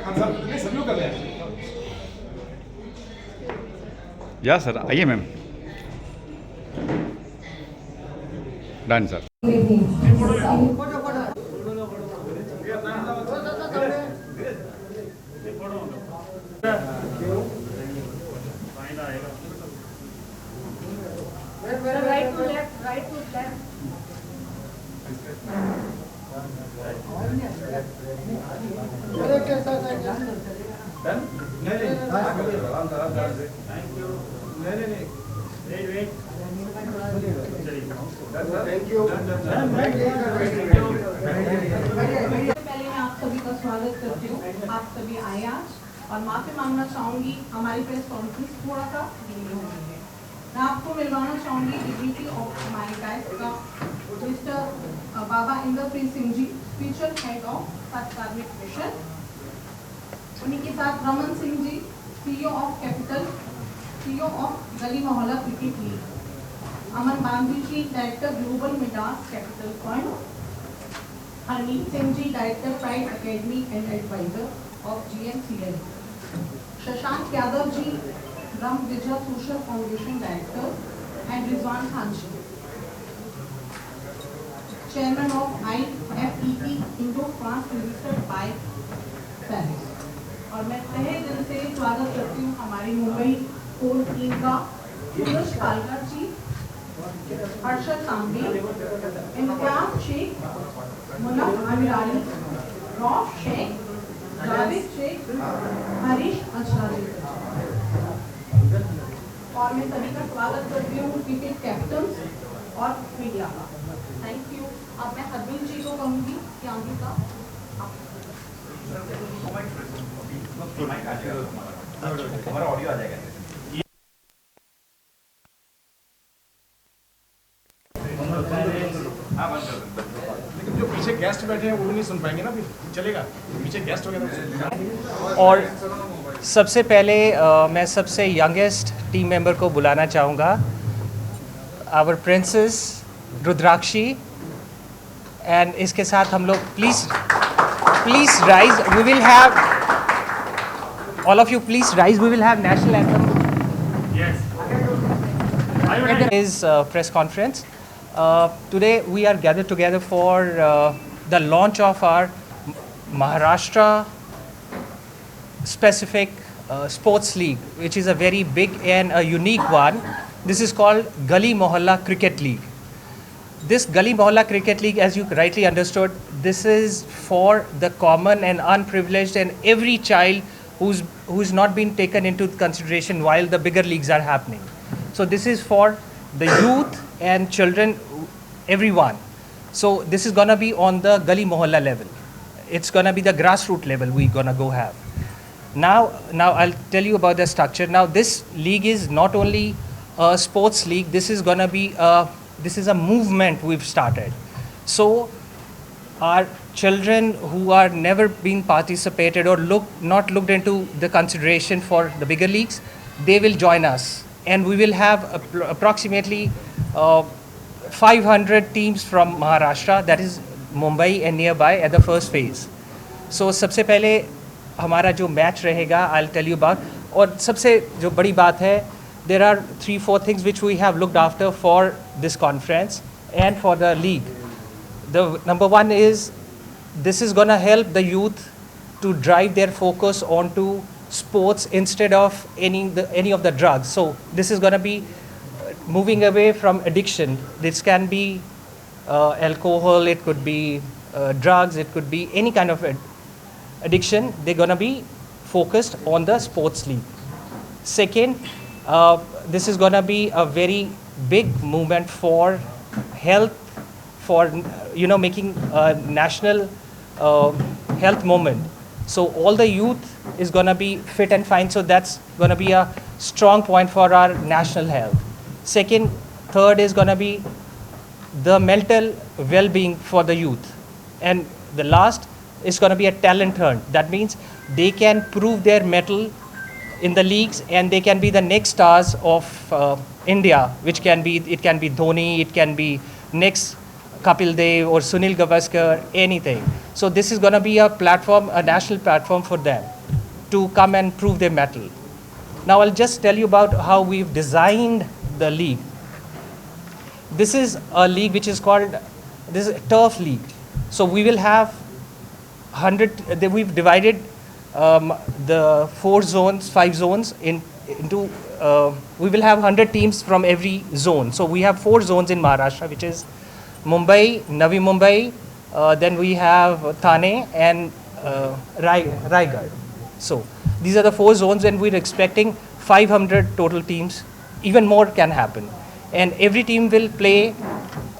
खान साहब नहीं सभी लोग कर रहे हैं या सर आइए ma'am done sir Right to left, right to left. पहले मैं आप सभी का स्वागत करती हूँ। आप सभी आए आज और माफी मांगना चाहूंगी, हमारी प्रेस कॉन्फ्रेंस थोड़ा सा देरी हो गई है। मैं आपको मिलवाना चाहूंगी डिग्निटी ऑफ हमारे टाइप का mister Baba Inderpreet Singh ji, spiritual head of Tatkalik mission. उन्हीं के साथ Raman Singh ji, CEO of capital, CEO of Gali मोहल्ला cricket league. Aman Bandhi ji, director global Midas capital fund. Harmeet Singh ji, director pride academy and advisor of GNCL। Shashank Yadav ji, Brahm Vijay social foundation director and Rizwan Khan ji, chairman of IFEE Indo France registered bye Paris. और मैं तहे दिल से स्वागत करती हूँ हमारी मुंबई कोर टीम का सूरज पालकर जी, हर्षद तांबे, इम्तियाज शेख, मुनफ अमीरानी, रौफ शेख, जावेद शेख, हरीश अंसारी। और मैं सभी का स्वागत करती हूँ क्रिकेट कैप्टन और मीडिया का। Thank you. अब मैं हरमीत जी को कहूँगी कि आगे का हमारा ऑडियो आ जाएगा। लेकिन जो पीछे गेस्ट बैठे हैं वो भी नहीं सुन पाएंगे ना, फिर चलेगा पीछे गेस्ट वगैरह। और सबसे पहले मैं सबसे यंगेस्ट टीम मेंबर को बुलाना चाहूँगा, आवर प्रिंसेस रुद्राक्षी। एंड इसके साथ हम लोग please rise, we will have all of you please rise, we will have national anthem is press conference. Today we are gathered together for the launch of our Maharashtra specific sports league, which is a very big and a unique one. This is called Gully Mohalla Cricket League. This Gully Mohalla Cricket League, as you rightly understood, this is for the common and unprivileged and every child who's not been taken into consideration while the bigger leagues are happening. So this is for the youth and children, everyone. So this is gonna be on the Gully Mohalla level. It's gonna be the grassroots level we're gonna go have. Now I'll tell you about the structure. Now this league is not only a sports league. This is gonna be this is a movement we've started. So our children who are never been participated or not looked into the consideration for the bigger leagues, they will join us, and we will have approximately 500 teams from Maharashtra, that is Mumbai and nearby at the first phase. So सबसे पहले हमारा जो match रहेगा, I'll tell you about. और सबसे जो बड़ी बात है, there are 3-4 things which we have looked after for this conference and for the league. The number one is, this is gonna help the youth to drive their focus onto sports instead of any of the drugs. So this is gonna be moving away from addiction. This can be alcohol, it could be drugs, it could be any kind of addiction. They're gonna be focused on the sports league. Second, this is gonna be a very big movement for health, for making a national health movement. So all the youth is gonna be fit and fine. So that's gonna be a strong point for our national health. Second, third is gonna be the mental well-being for the youth, and the last is gonna be a talent hunt. That means they can prove their mettle in the leagues, and they can be the next stars of India, which can be Dhoni, it can be next Kapil Dev or Sunil Gavaskar, anything. So this is going to be a platform, a national platform for them to come and prove their mettle. Now I'll just tell you about how we've designed the league. This is a league which is called, this is a turf league. So we will have we've divided the 4 zones, 5 zones into, we will have 100 teams from every zone. So we have 4 zones in Maharashtra, which is Mumbai, Navi Mumbai, then we have Thane and Raigad. So these are the 4 zones, and we're expecting 500 total teams. Even more can happen. And every team will play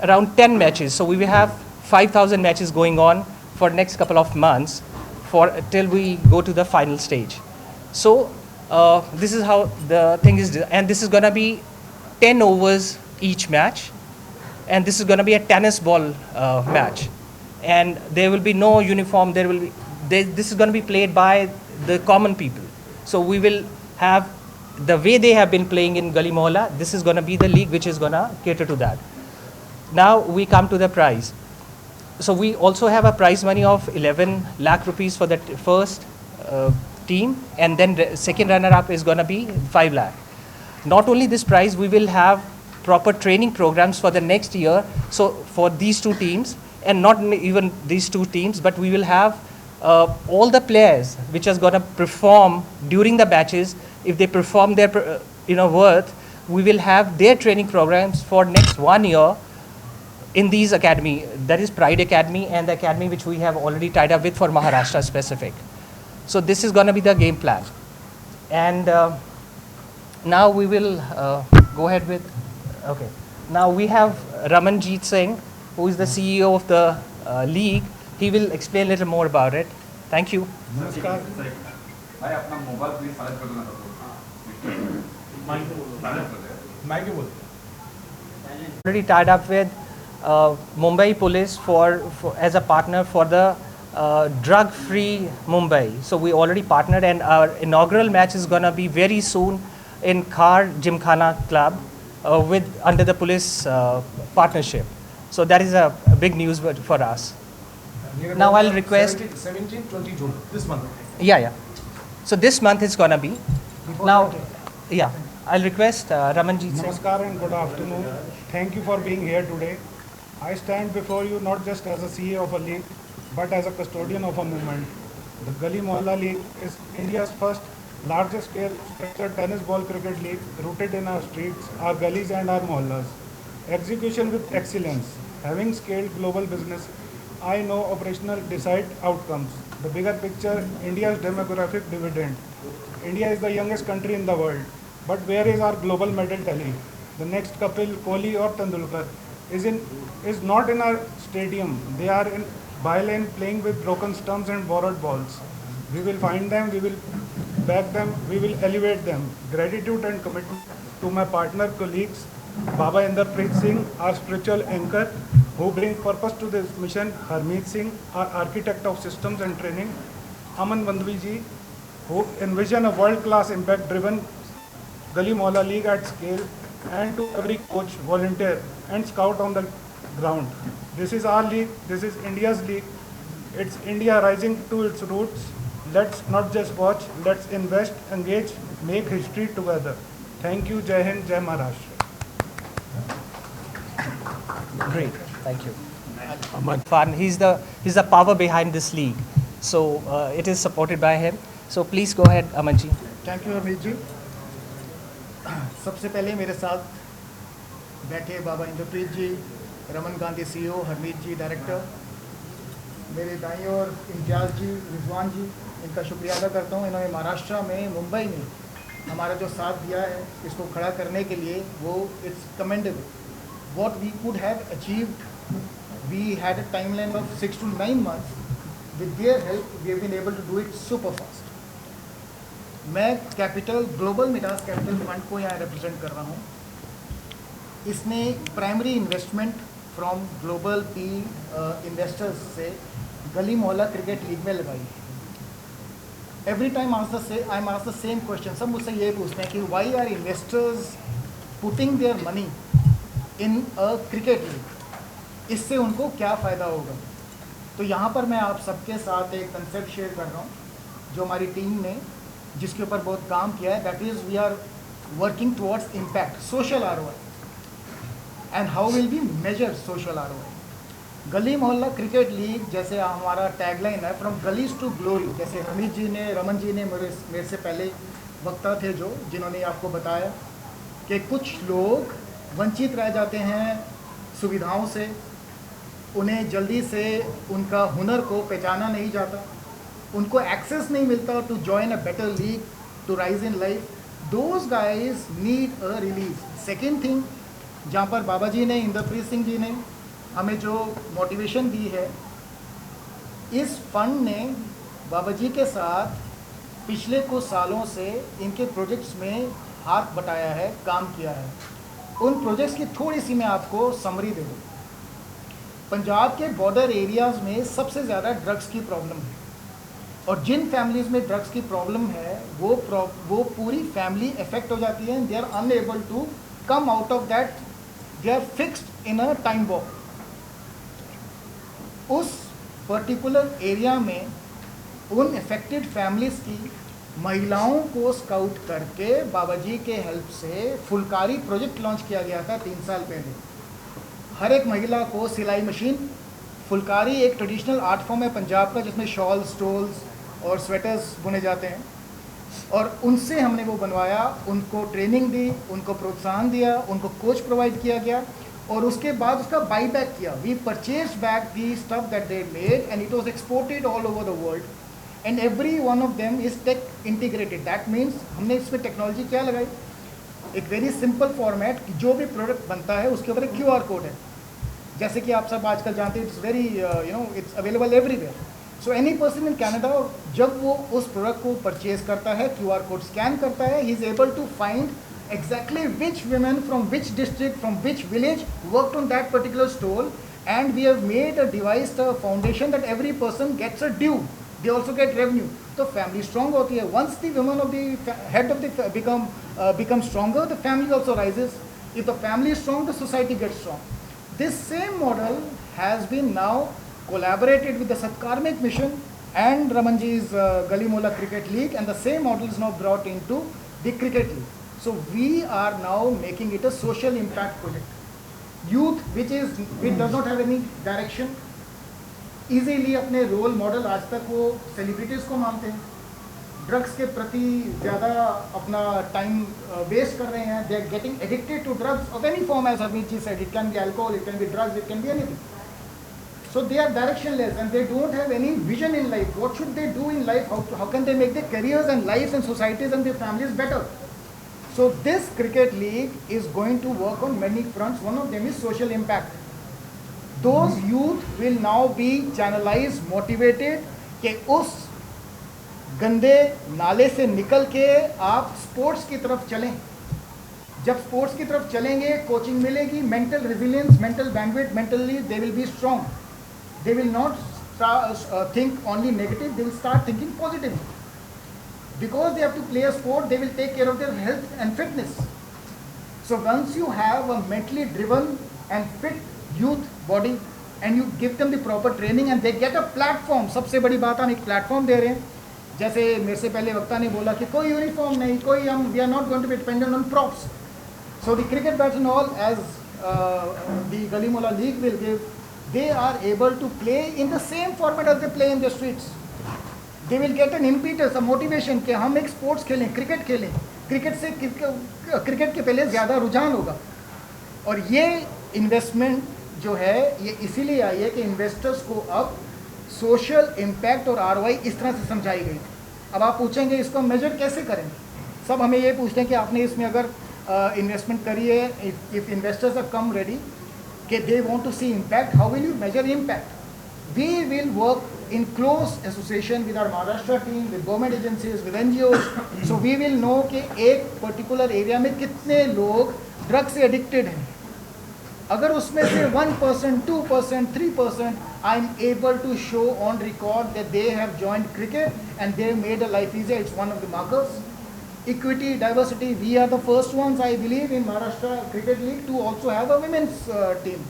around 10 matches. So we will have 5,000 matches going on for next couple of months till we go to the final stage. So this is how the thing is, and this is going to be 10 overs each match, and this is going to be a tennis ball match, and there will be no uniform. This is going to be played by the common people. So we will have the way they have been playing in Gali Mohalla. This is going to be the league which is going to cater to that. Now we come to the prize. So we also have a prize money of 11 lakh rupees for the first team, and then the second runner-up is going to be 5 lakh. Not only this prize, we will have proper training programs for the next year. So for these 2 teams, and not even these 2 teams, but we will have all the players which are going to perform during the matches. If they perform their worth, we will have their training programs for next 1 year in these academy, that is Pride Academy and the academy which we have already tied up with for Maharashtra specific. So this is going to be the game plan. And now we will go ahead with, okay. Now we have Ramanjeet Singh, who is the CEO of the league. He will explain a little more about it. Thank you. नमस्कार भाई अपना mobile please silent कर देना mic पे बोल Already tied up with Mumbai Police as a partner for the drug-free Mumbai. So we already partnered, and our inaugural match is going to be very soon in Khar Gymkhana Club under the police partnership. So that is a big news for us. Now I'll request 17, 20 June this month. Yeah. So this month is going to be. Now, yeah, I'll request Ramanjeet Singh. Namaskar and good afternoon. Thank you for being here today. I stand before you not just as a CEO of a league, but as a custodian of a movement. The Gali Mohalla League is India's first largest scale structured tennis ball cricket league rooted in our streets, our gullies and our mohallas. Execution with excellence. Having scaled global business, I know operational decide outcomes. The bigger picture, India's demographic dividend. India is the youngest country in the world. But where is our global medal tally? The next Kapil, Kohli or Tendulkar is not in our stadium. They are in byline playing with broken stumps and borrowed balls. We will find them, we will back them, we will elevate them. Gratitude and commitment to my partner colleagues, Baba Inderpreet Singh, our spiritual anchor, who bring purpose to this mission, Harmeet Singh, our architect of systems and training, Aman Bandhavi ji, who envision a world-class impact-driven Gali Mohalla League at scale, and to every coach, volunteer and scout on the ground. This is our league, this is India's league. It's India rising to its roots. Let's not just watch, let's invest, engage, make history together. Thank you, Jai Hind, Jai Maharashtra. Great, thank you. Fun. He's the power behind this league. So it is supported by him. So please go ahead, Amanji. Thank you Harmeet ji. सबसे पहले मेरे साथ बैठे Baba Inderpreet ji, Raman Gandhi CEO, Harmeet ji director, मेरे दाईं ओर इम्तियाज़ जी, रिजवान जी, इनका शुक्रिया अदा करता हूँ. इन्होंने महाराष्ट्र में, मुंबई में हमारा जो साथ दिया है इसको खड़ा करने के लिए, वो it's commendable. What we could have achieved, we had a timeline of 6 to 9 months. With their help, we have been able to do it super fast. मैं capital global Midas capital fund को यहाँ represent कर रहा हूँ. इसने primary investment from global P investors से गली मोहल्ला क्रिकेट लीग में लगाई है. Every time I am ask the same question. सब मुझसे ये पूछते हैं कि why are investors putting their money in a cricket league. इससे उनको क्या फ़ायदा होगा। तो यहाँ पर मैं आप सबके साथ एक कंसेप्ट शेयर कर रहा हूँ जो हमारी टीम ने जिसके ऊपर बहुत काम किया है, that is we are working towards impact social ROI and how will be measure social ROI। गली मोहल्ला क्रिकेट लीग जैसे हमारा टैगलाइन है, फ्रॉम गलीज टू ग्लोरी। जैसे हमीद जी ने, रमन जी ने, मेरे से पहले वक्ता थे जो जिन्होंने आपको बताया कि कुछ लोग वंचित रह जाते हैं सुविधाओं से, उन्हें जल्दी से उनका हुनर को पहचाना नहीं जाता, उनको एक्सेस नहीं मिलता to join a better league to rise in life. Those guys need a release. Second thing, जहाँ पर बाबा जी ने, इंद्रप्रीत सिंह जी ने हमें जो मोटिवेशन दी है, इस फंड ने बाबा जी के साथ पिछले कुछ सालों से इनके प्रोजेक्ट्स में हाथ बटाया है, काम किया है। उन प्रोजेक्ट्स की थोड़ी सी मैं आपको समरी दे दूँ। पंजाब के बॉर्डर एरियाज़ में सबसे ज़्यादा ड्रग्स की प्रॉब्लम है, और जिन फैमिलीज़ में ड्रग्स की प्रॉब्लम है वो पूरी फैमिली इफेक्ट हो जाती है। They are unable to come out of that, they are fixed in a time bomb. उस पर्टिकुलर एरिया में उन अफेक्टेड फैमिलीज़ की महिलाओं को स्काउट करके बाबा जी के हेल्प से फुलकारी प्रोजेक्ट लॉन्च किया गया था 3 साल पहले। हर एक महिला को सिलाई मशीन, फुलकारी एक ट्रेडिशनल आर्ट फॉर्म है पंजाब का जिसमें शॉल, स्टोल्स और स्वेटर्स बुने जाते हैं, और उनसे हमने वो बनवाया, उनको ट्रेनिंग दी, उनको प्रोत्साहन दिया, उनको कोच प्रोवाइड किया गया, और उसके बाद उसका बाई बैक किया। We purchase back the stuff that they made and it was exported all over the world, and every one of them is tech integrated. That means हमने इसमें टेक्नोलॉजी क्या लगाई, एक वेरी सिंपल फॉर्मेट, जो भी product बनता है उसके ऊपर एक QR कोड है, जैसे कि आप सब आजकल जानते हैं, it's very it's available everywhere. So any person in Canada जब वो उस प्रोडक्ट को परचेज करता है, QR कोड स्कैन करता है, he is able to find exactly which women from which district, from which village worked on that particular stall, and we have made a device, a foundation that every person gets a due. They also get revenue. So family strong होती है. Once the women of the head of the become stronger, the family also rises. If the family is strong, the society gets strong. This same model has been now collaborated with the Satkarmik Mission and Ramanji's Gali Mohalla Cricket League, and the same model is now brought into the cricket league. So we are now making it a social impact project. Youth which does not have any direction, easily अपने role model आज तक वो celebrities को मानते हैं, drugs के प्रति ज़्यादा अपना टाइम वेस्ट कर रहे हैं, they are getting addicted to drugs of any form, as Hamid ji said, it can be alcohol, it can be drugs, it can be anything. So they are directionless and they don't have any vision in life. What should they do in life? How can they make their careers and lives and societies and their families better? So this cricket league is going to work on many fronts. One of them is social impact. Those youth will now be channelized, motivated कि उस गंदे नाले से निकल के आप sports की तरफ चलें। जब स्पोर्ट्स की तरफ चलेंगे, कोचिंग मिलेगी, mental resilience, mental bandwidth, mentally they will be strong. They will not think only negative, they will start thinking positive. Because they have to play a sport, they will take care of their health and fitness. So once you have a mentally driven and fit youth body and you give them the proper training and they get a platform, सबसे बड़ी बात हम एक platform दे रहे हैं. जैसे मेरे से पहले वक्ता ने बोला कि कोई यूनिफॉर्म नहीं, कोई हम we are not going to be dependent on props. So the cricket bats and all, as the Gali Mohalla League will give, they are able to play in the same format as they play in the streets. They will get an impetus, a motivation कि हम एक sports खेलें, cricket खेलें. Cricket से cricket के पहले ज़्यादा रुझान होगा. और ये इन्वेस्टमेंट जो है ये इसीलिए आई है कि इन्वेस्टर्स को अब सोशल इम्पैक्ट और ROI इस तरह से समझाई गई. अब आप पूछेंगे इसको मेजर कैसे करेंगे. सब हमें ये पूछते हैं कि आपने इसमें अगर इन्वेस्टमेंट करी है, if investors are come ready कि they want to see impact, how will you measure impact? We will work in close association with our Maharashtra team, with government agencies, with NGOs. So we will know कि एक particular area में कितने लोग drug से addicted हैं. अगर उसमें से 1%, 2%, 3% I am able to show on record that they have joined cricket and they have made a life easier, it's one of the markers. Equity, diversity, we are the first ones, I believe, in Maharashtra Cricket League to also have a women's team.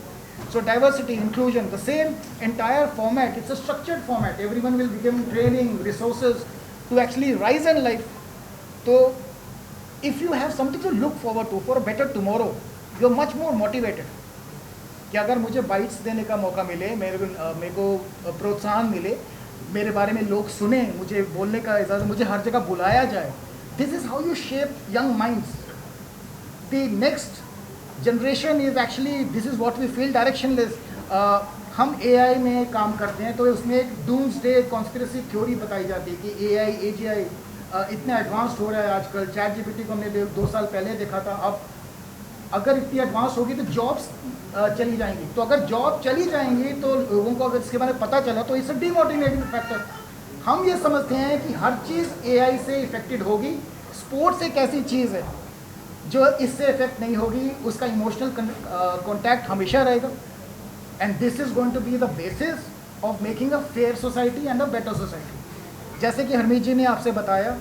So diversity, inclusion, the same entire format, it's a structured format. Everyone will be given training, resources to actually rise in life. So if you have something to look forward to for a better tomorrow, you're much more motivated. कि अगर मुझे bytes देने का मौका मिले, मेरे को प्रोत्साहन मिले, मेरे बारे में लोग सुने, मुझे बोलने का इजाज़त, मुझे हर जगह बुलाया जाए. This is how you shape young minds. The next generation is actually, this is what we feel directionless. हम AI में काम करते हैं तो उसमें एक डूम्सडे कॉन्स्पिरेसी थ्योरी बताई जाती है कि AI, AGI इतना एडवांस्ड हो रहा है आजकल. चैट जीपीटी को हमने 2 साल पहले देखा था. अब अगर इतनी एडवांस होगी तो जॉब्स चली जाएंगी. तो अगर जॉब चली जाएंगी तो लोगों को अगर इसके बारे में पता चला तो इट्स अ डिमोटिवेटिंग फैक्टर. हम ये समझते हैं कि हर चीज़ AI से इफेक्टेड होगी. स्पोर्ट्स एक ऐसी चीज़ है जो इससे इफेक्ट नहीं होगी, उसका इमोशनल कॉन्टैक्ट हमेशा रहेगा. And this is going to be the basis of making a fair society and a better society. जैसे कि हरमीत जी ने आपसे बताया,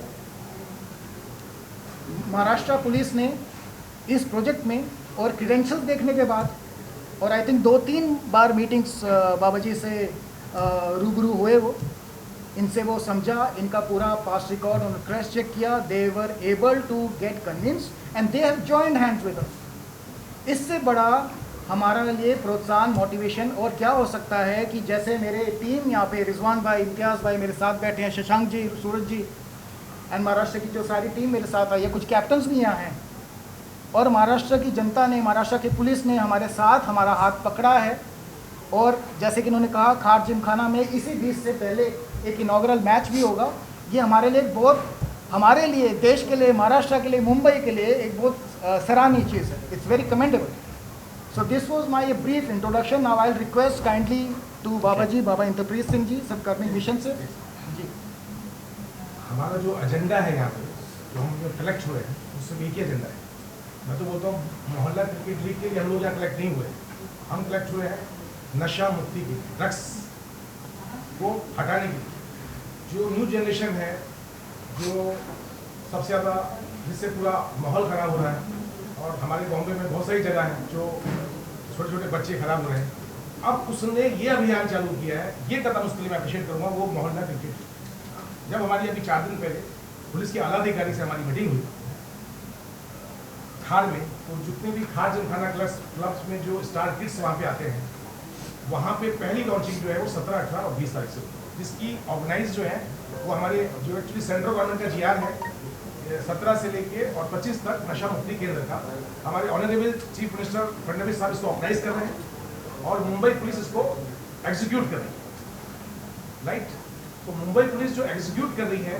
महाराष्ट्र पुलिस ने इस प्रोजेक्ट में और क्रीडेंशियल्स देखने के बाद, और आई थिंक 2-3 बार मीटिंग्स बाबा जी से रूबरू हुए, वो इनसे वो समझा, इनका पूरा पास्ट रिकॉर्ड उन्होंने क्रॉस चेक किया. They were able to get convinced and they have joined hands with us. इससे बड़ा हमारा लिए प्रोत्साहन, मोटिवेशन और क्या हो सकता है कि जैसे मेरे टीम यहाँ पे, रिजवान भाई, इम्तियाज़ भाई मेरे साथ बैठे हैं, शशांक जी, सूरज जी, एंड महाराष्ट्र की जो सारी टीम मेरे साथ आई है, कुछ कैप्टन्स भी यहाँ हैं, और महाराष्ट्र की जनता ने, महाराष्ट्र की पुलिस ने हमारे साथ हमारा हाथ पकड़ा है. और जैसे कि उन्होंने कहा, खार जिमखाना में इसी 20 से पहले एक इनॉग्रल मैच भी होगा. ये हमारे लिए बहुत, हमारे लिए, देश के लिए, महाराष्ट्र के लिए, मुंबई के लिए एक बहुत सराहनीय चीज़ है. It's very commendable. So this was my brief introduction. Now I request kindly to Baba ji, Baba Inderpreet Singh ji, सब कर्मी मिशन से जी. हमारा जो एजेंडा है यहाँ पे, जो हम जो कलेक्ट हुए हैं, उससे एक ही एजेंडा है. मैं तो बोलता हूँ मोहल्ला क्रिकेट लीग के लिए हम लोग यहाँ कलेक्ट नहीं हुए. हम कलेक्ट हुए हैं नशा मुक्ति की, ड्रग्स को हटाने की. जो न्यू जनरेशन है, जो सबसे ज़्यादा, जिससे पूरा माहौल ख़राब हो रहा है, और हमारे बॉम्बे में बहुत सारी जगह हैं जो छोटे छोटे बच्चे खराब हो रहे हैं. अब उसने ये अभियान चालू किया है. ये कदम उसके लिए मैं अप्रिशिएट करूँगा, वो मोहल्ला क्रिकेट. जब हमारी अभी 4 दिन पहले पुलिस के आला अधिकारी से हमारी मीटिंग हुई खार में, तो जितने भी खार जिमखाना क्लब्स में जो स्टार किड्स वहाँ पे आते हैं, वहाँ पे पहली लॉन्चिंग जो है वो 17, 18 और 20 तारीख से, जिसकी ऑर्गेनाइज जो है वो हमारे जो एक्चुअली सेंट्रल गवर्नमेंट का GR है, 17 से लेके और 25 तक नशा मुक्ति केंद्र का. हमारे ऑनरेबल चीफ मिनिस्टर फडणवीस साहब इसको ऑर्गेनाइज कर रहे हैं और मुंबई पुलिस इसको एग्जीक्यूट कर रही है. राइट. तो मुंबई पुलिस जो एग्जीक्यूट कर रही है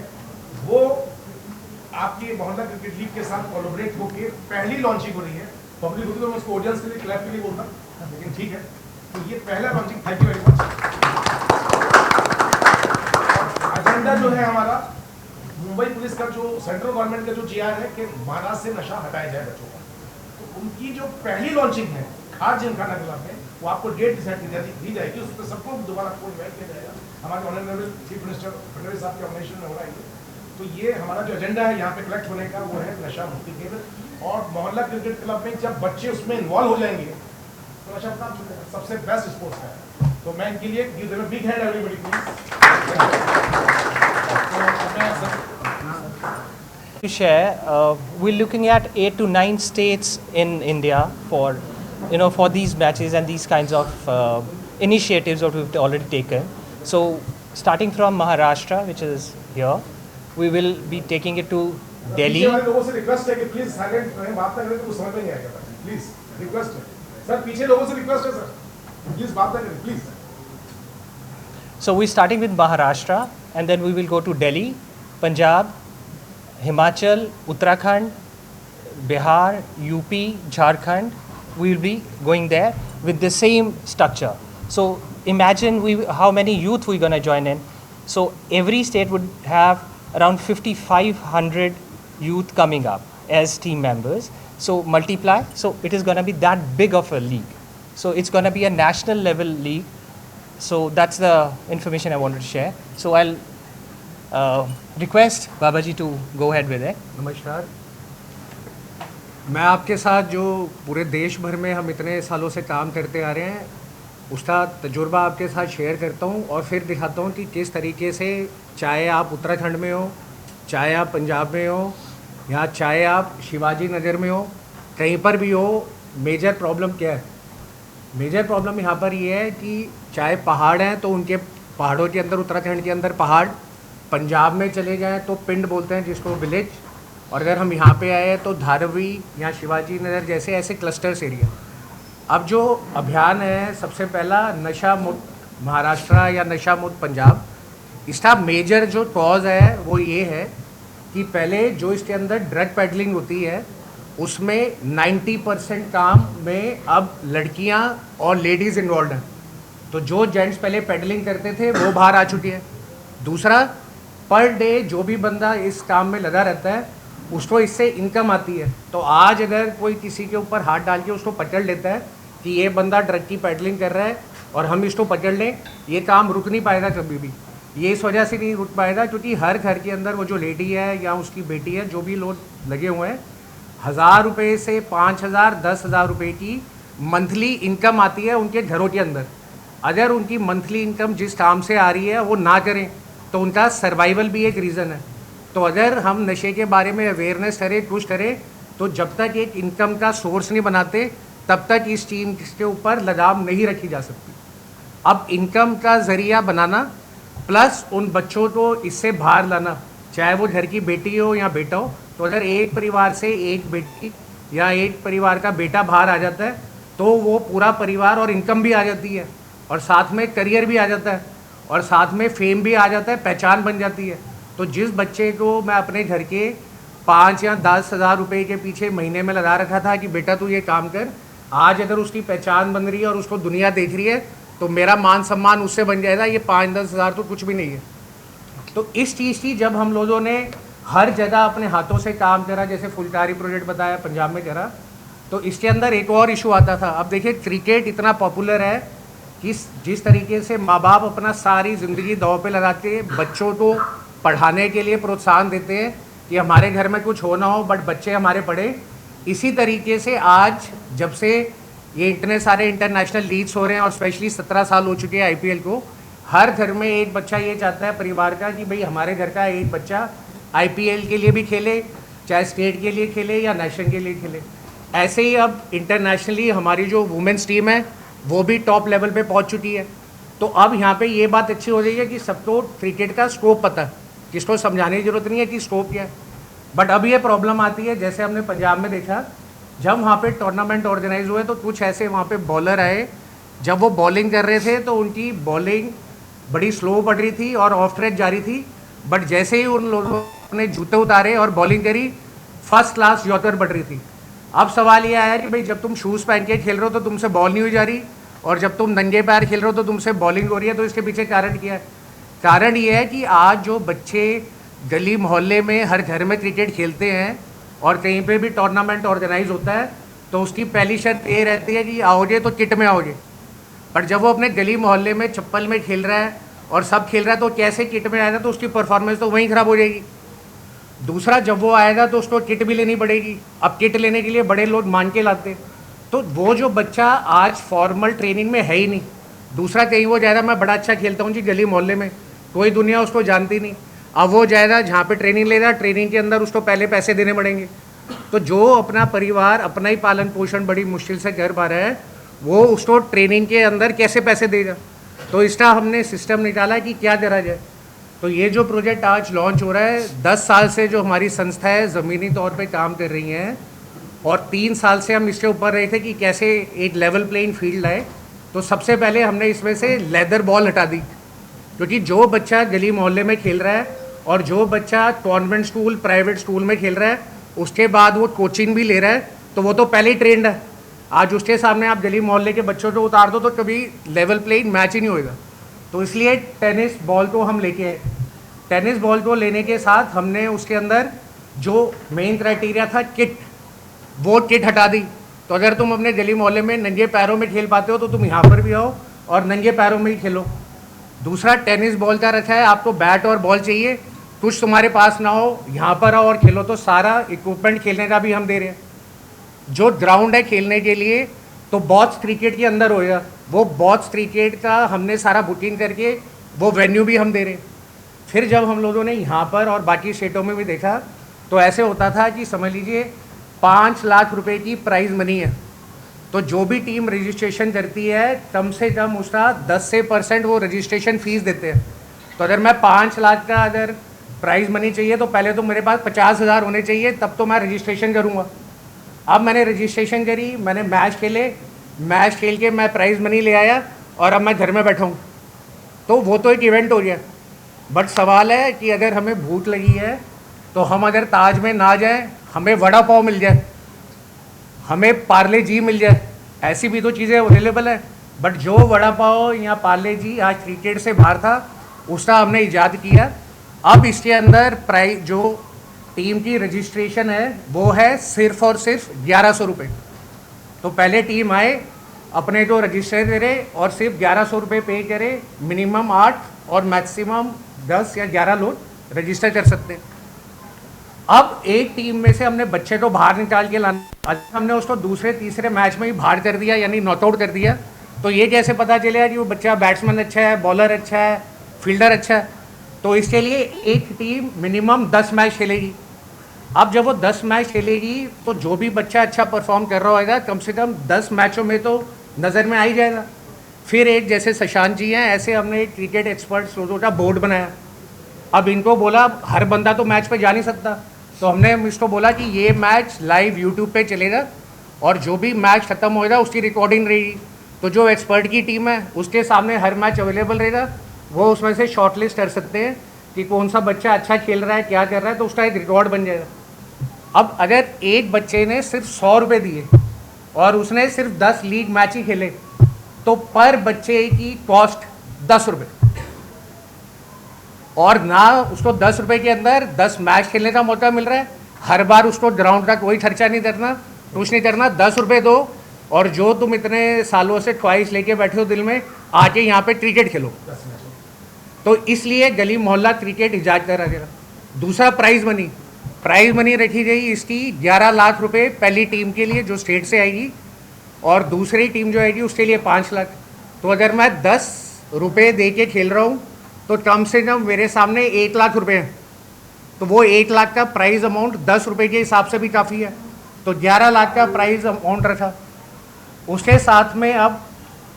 वो आपके मोहल्ला क्रिकेट लीग के साथ कोलैबोरेट होकर पहली लॉन्चिंग हो रही है. पब्लिक होती तो मैं उसको ऑडियंस के लिए, क्लैप के लिए बोलता, लेकिन ठीक है. तो ये पहला launching. Thank you very much. Agenda जो है हमारा, मुंबई पुलिस का जो सेंट्रल गवर्नमेंट का जो GR है कि महाराष्ट्र से नशा हटाया जाए बच्चों का, तो उनकी जो पहली लॉन्चिंग है खार जिमखाना क्लब में, वो आपको डेट डिसाइड दी जाएगी. उस पर सबको दोबारा आपको इन्वाइट किया जाएगा. हमारे ऑनरेबल चीफ मिनिस्टर फडणवीस साहब के ऑर्गेनाइजेशन में हो रहा है. तो ये हमारा जो एजेंडा है यहाँ पे कलेक्ट होने का, वो है नशा मुक्ति केंद्र. और मोहल्ला क्रिकेट क्लब में जब बच्चे उसमें इन्वॉल्व हो जाएंगे तो नशा मुक्ति छूटेगा. सबसे बेस्ट स्पोर्ट्स है. तो मैं इनके लिए give them a big hand everybody please. To share, we're looking at 8 to 9 states in India for these matches and these kinds of initiatives that we've already taken. So starting from Maharashtra, which is here, we will be taking it to Delhi. पीछे वाले लोगों से request है कि please silent रहें, बात ना करें तो कुछ समझ में नहीं आएगा. प्लीज रिक्वेस्ट है सर, पीछे लोगों से रिक्वेस्ट है सर, प्लीज बात ना करें please. So we're starting with Maharashtra and then we will go to Delhi, Punjab, Himachal, Uttarakhand, Bihar, UP, Jharkhand. We will be going there with the same structure. So imagine how many youth we're going to join in. So every state would have around 5,500 youth coming up as team members. So multiply. So it is going to be that big of a league. So it's going to be a national level league. So that's the information I wanted to share. So I'll request Babaji to go ahead with it. नमस्कार. मैं आपके साथ जो पूरे देश भर में हम इतने सालों से काम करते आ रहे हैं उसका तजुर्बा आपके साथ शेयर करता हूँ और फिर दिखाता हूँ कि किस तरीके से, चाहे आप उत्तराखंड में हो, चाहे आप पंजाब में हो, या चाहे आप शिवाजी नगर में हो, कहीं पर भी हो, मेजर प्रॉब्लम क्या है। मेजर प्रॉब्लम यहाँ पर ये है कि चाहे पहाड़ हैं तो उनके पहाड़ों के अंदर, उत्तराखंड के अंदर पहाड़, पंजाब में चले जाएँ तो पिंड बोलते हैं जिसको, विलेज, और अगर हम यहाँ पे आए तो धारवी या शिवाजी नगर जैसे ऐसे क्लस्टर्स एरिया। अब जो अभियान है, सबसे पहला नशा मुक्त महाराष्ट्र या नशा मुक्त पंजाब, इसका मेजर जो कॉज है वो ये है कि पहले जो इसके अंदर ड्रग पेडलिंग होती है उसमें 90% काम में अब लड़कियां और लेडीज़ इन्वॉल्व हैं। तो जो जेंट्स पहले पेडलिंग करते थे वो बाहर आ चुके हैं। दूसरा, पर डे जो भी बंदा इस काम में लगा रहता है उसको इससे इनकम आती है। तो आज अगर कोई किसी के ऊपर हाथ डाल के उसको पकड़ लेता है कि ये बंदा ड्रग की पेडलिंग कर रहा है और हम इसको पकड़ लें, ये काम रुक नहीं पाएगा कभी भी। ये इस वजह से नहीं रुक पाएगा क्योंकि हर घर के अंदर वो जो लेडी है या उसकी बेटी है, जो भी लोग लगे हुए हैं, 1000 रुपये से 5000, 10,000 रुपये की मंथली इनकम आती है उनके घरों के अंदर। अगर उनकी मंथली इनकम जिस काम से आ रही है वो ना करें तो उनका सर्वाइवल भी एक रीज़न है। तो अगर हम नशे के बारे में अवेयरनेस करें, कुछ करें, तो जब तक एक इनकम का सोर्स नहीं बनाते तब तक इस चीज़ के ऊपर लगाम नहीं रखी जा सकती। अब इनकम का ज़रिया बनाना प्लस उन बच्चों को इससे बाहर लाना, चाहे वो घर की बेटी हो या बेटा हो, तो अगर एक परिवार से एक बेटी या एक परिवार का बेटा बाहर आ जाता है तो वो पूरा परिवार और इनकम भी आ जाती है और साथ में करियर भी आ जाता है और साथ में फेम भी आ जाता है, पहचान बन जाती है। तो जिस बच्चे को मैं अपने घर के 5 या 10,000 रुपये के पीछे महीने में लगा रखा था कि बेटा तू ये काम कर, आज अगर उसकी पहचान बन रही है और उसको दुनिया देख रही है तो मेरा मान सम्मान उससे बन जाएगा। ये 5-10 हज़ार तो कुछ भी नहीं है। तो इस चीज़ की जब हम लोगों ने हर जगह अपने हाथों से काम करा, जैसे फुलकारी प्रोजेक्ट बताया पंजाब में करा, तो इसके अंदर एक और इशू आता था। अब देखिए क्रिकेट इतना पॉपुलर है कि जिस तरीके से माँ बाप अपना सारी ज़िंदगी दांव पे लगाते बच्चों को पढ़ाने के लिए प्रोत्साहन देते हैं कि हमारे घर में कुछ हो ना हो बट बच्चे हमारे पढ़े, इसी तरीके से आज जब से ये इतने सारे इंटरनेशनल लीग्स हो रहे हैं और स्पेशली 17 साल हो चुके हैं IPL को, हर घर में एक बच्चा ये चाहता है परिवार का कि भाई हमारे घर का एक बच्चा IPL के लिए भी खेले, चाहे स्टेट के लिए खेले या नेशनल के लिए खेले। ऐसे ही अब इंटरनेशनली हमारी जो वुमेंस टीम है वो भी टॉप लेवल पे पहुंच चुकी है। तो अब यहाँ पे ये बात अच्छी हो रही है कि सबको क्रिकेट का स्कोप पता है, किसको समझाने की ज़रूरत नहीं है कि स्कोप क्या है। बट अब ये प्रॉब्लम आती है, जैसे हमने पंजाब में देखा, जब वहाँ पे टूर्नामेंट ऑर्गेनाइज हुए तो कुछ ऐसे वहाँ पे बॉलर आए, जब वो बॉलिंग कर रहे थे तो उनकी बॉलिंग बड़ी स्लो पड़ रही थी और ऑफ ट्रैक जा रही थी। बट जैसे ही उन लोगों ने जूते उतारे और बॉलिंग करी, फर्स्ट क्लास यॉर्कर पड़ रही थी। अब सवाल ये आया कि भाई जब तुम शूज़ पहन के खेल रहे हो तो तुमसे बॉल नहीं हुई जा रही, और जब तुम नंगे पैर खेल रहे हो तो तुमसे बॉलिंग हो रही है। तो इसके पीछे कारण क्या है? कारण ये है कि आज जो बच्चे गली मोहल्ले में हर घर में क्रिकेट खेलते हैं और कहीं पे भी टूर्नामेंट ऑर्गेनाइज होता है तो उसकी पहली शर्त ये रहती है कि आओगे तो किट में आओगे। पर जब वो अपने गली मोहल्ले में चप्पल में खेल रहा है और सब खेल रहा है तो कैसे किट में आएगा? तो उसकी परफॉर्मेंस तो वहीं ख़राब हो जाएगी। दूसरा, जब वो आएगा तो उसको किट भी लेनी पड़ेगी। अब किट लेने के लिए बड़े लोग मान के लाते, तो वो जो बच्चा आज फॉर्मल ट्रेनिंग में है ही नहीं। दूसरा, कहीं वो जाएगा मैं बड़ा अच्छा खेलता हूँ जी गली मोहल्ले में, कोई दुनिया उसको जानती नहीं। अब वो जाएगा जहाँ पे ट्रेनिंग लेगा, ट्रेनिंग के अंदर उसको पहले पैसे देने पड़ेंगे। तो जो अपना परिवार अपना ही पालन पोषण बड़ी मुश्किल से कर पा रहा है, वो उसको ट्रेनिंग के अंदर कैसे पैसे देगा? तो इसका हमने सिस्टम निकाला कि क्या करा जाए। तो ये जो प्रोजेक्ट आज लॉन्च हो रहा है, 10 साल से जो हमारी संस्था है ज़मीनी तौर पे काम कर रही हैं और 3 साल से हम इसके ऊपर रहे थे कि कैसे एक लेवल प्लेइंग फील्ड आए। तो सबसे पहले हमने इसमें से लेदर बॉल हटा दी, क्योंकि जो बच्चा गली मोहल्ले में खेल रहा है और जो बच्चा कॉन्वेंट स्कूल, प्राइवेट स्कूल में खेल रहा है, उसके बाद वो कोचिंग भी ले रहा है, तो वो तो पहले ही ट्रेंड है। आज उसके सामने आप गली मोहल्ले के बच्चों को उतार दो तो कभी लेवल प्लेइंग मैच ही नहीं होएगा। तो इसलिए टेनिस बॉल को हम लेके आए। टेनिस बॉल को लेने के साथ हमने उसके अंदर जो मेन क्राइटेरिया था किट, वो किट हटा दी। तो अगर तुम अपने गली मोहल्ले में नंगे पैरों में खेल पाते हो तो तुम यहाँ पर भी आओ और नंगे पैरों में ही खेलो। दूसरा, टेनिस बॉल का रखा है, आपको बैट और बॉल चाहिए, कुछ तुम्हारे पास ना हो, यहाँ पर आओ और खेलो। तो सारा इक्विपमेंट खेलने का भी हम दे रहे हैं। जो ग्राउंड है खेलने के लिए तो बॉक्स क्रिकेट के अंदर होएगा, वो बॉक्स क्रिकेट का हमने सारा बुकिंग करके वो वेन्यू भी हम दे रहे हैं। फिर जब हम लोगों ने यहाँ पर और बाकी स्टेटों में भी देखा तो ऐसे होता था कि समझ लीजिए 5 लाख रुपए की प्राइज़ मनी है, तो जो भी टीम रजिस्ट्रेशन करती है कम से कम उसका 10% वो रजिस्ट्रेशन फ़ीस देते हैं। तो अगर मैं 5 लाख का अगर प्राइज़ मनी चाहिए तो पहले तो मेरे पास 50,000 होने चाहिए, तब तो मैं रजिस्ट्रेशन करूँगा। अब मैंने रजिस्ट्रेशन करी, मैंने मैच खेले, मैच खेल के मैं प्राइज़ मनी ले आया और अब मैं घर में बैठा हूँ, तो वो तो एक इवेंट हो गया। बट सवाल है कि अगर हमें भूख लगी है तो हम अगर ताज में ना जाएं, हमें वड़ा पाव मिल जाए, हमें पार्ले जी मिल जाए, ऐसी भी तो चीज़ें अवेलेबल है। बट जो वड़ा पाव या पार्ले जी आज क्रिकेट से बाहर था, उसका हमने ईजाद किया। अब इसके अंदर प्राइस जो टीम की रजिस्ट्रेशन है वो है सिर्फ और सिर्फ 1100 रुपये। तो पहले टीम आए, अपने को रजिस्टर करे और सिर्फ 1100 रुपये पे करे। मिनिमम 8 और मैक्सिमम 10 या 11 लोग रजिस्टर कर सकते हैं। अब एक टीम में से हमने बच्चे को बाहर निकाल के लाना, हमने उसको दूसरे तीसरे मैच में ही बाहर कर दिया, यानी नॉट आउट कर दिया। तो ये कैसे पता चलेगा कि वो बच्चा बैट्समैन अच्छा है, बॉलर अच्छा है, फील्डर अच्छा है? तो इसके लिए एक टीम मिनिमम 10 मैच खेलेगी। अब जब वो 10 मैच खेलेगी तो जो भी बच्चा अच्छा परफॉर्म कर रहा होगा कम से कम 10 मैचों में तो नज़र में आ ही जाएगा। फिर एक जैसे शशांक जी हैं, ऐसे हमने एक क्रिकेट एक्सपर्ट का बोर्ड बनाया। अब इनको बोला हर बंदा तो मैच पे जा नहीं सकता, तो हमने इसको बोला कि ये मैच लाइव यूट्यूब पे चलेगा और जो भी मैच ख़त्म होएगा उसकी रिकॉर्डिंग रहेगी। तो जो एक्सपर्ट की टीम है उसके सामने हर मैच अवेलेबल रहेगा, वो उसमें से शॉर्टलिस्ट कर सकते हैं कि कौन सा बच्चा अच्छा खेल रहा है, क्या कर रहा है, तो उसका एक रिकॉर्ड बन जाएगा। अब अगर एक बच्चे ने सिर्फ 100 रुपये दिए और उसने सिर्फ 10 लीग मैच ही खेले तो पर बच्चे की कॉस्ट 10 रुपये, और ना उसको 10 रुपये के अंदर 10 मैच खेलने का मौका मिल रहा है। हर बार उसको ग्राउंड का कोई खर्चा नहीं करना, कुछ नहीं करना, 10 रुपये दो और जो तुम इतने सालों से ख्वाहिश लेके बैठे हो दिल में, आके यहाँ पे क्रिकेट खेलो। तो इसलिए गली मोहल्ला क्रिकेट इजाद करा गया। दूसरा प्राइज़ मनी रखी गई इसकी 11 लाख रुपए पहली टीम के लिए जो स्टेट से आएगी, और दूसरी टीम जो आएगी उसके लिए 5 लाख। तो अगर मैं 10 रुपये दे के खेल रहा हूँ तो कम से कम मेरे सामने 1 लाख रुपए हैं, तो वो 1 लाख का प्राइज़ अमाउंट 10 रुपये के हिसाब से भी काफ़ी है। तो 11 लाख का प्राइज़ अमाउंट रखा। उसके साथ में अब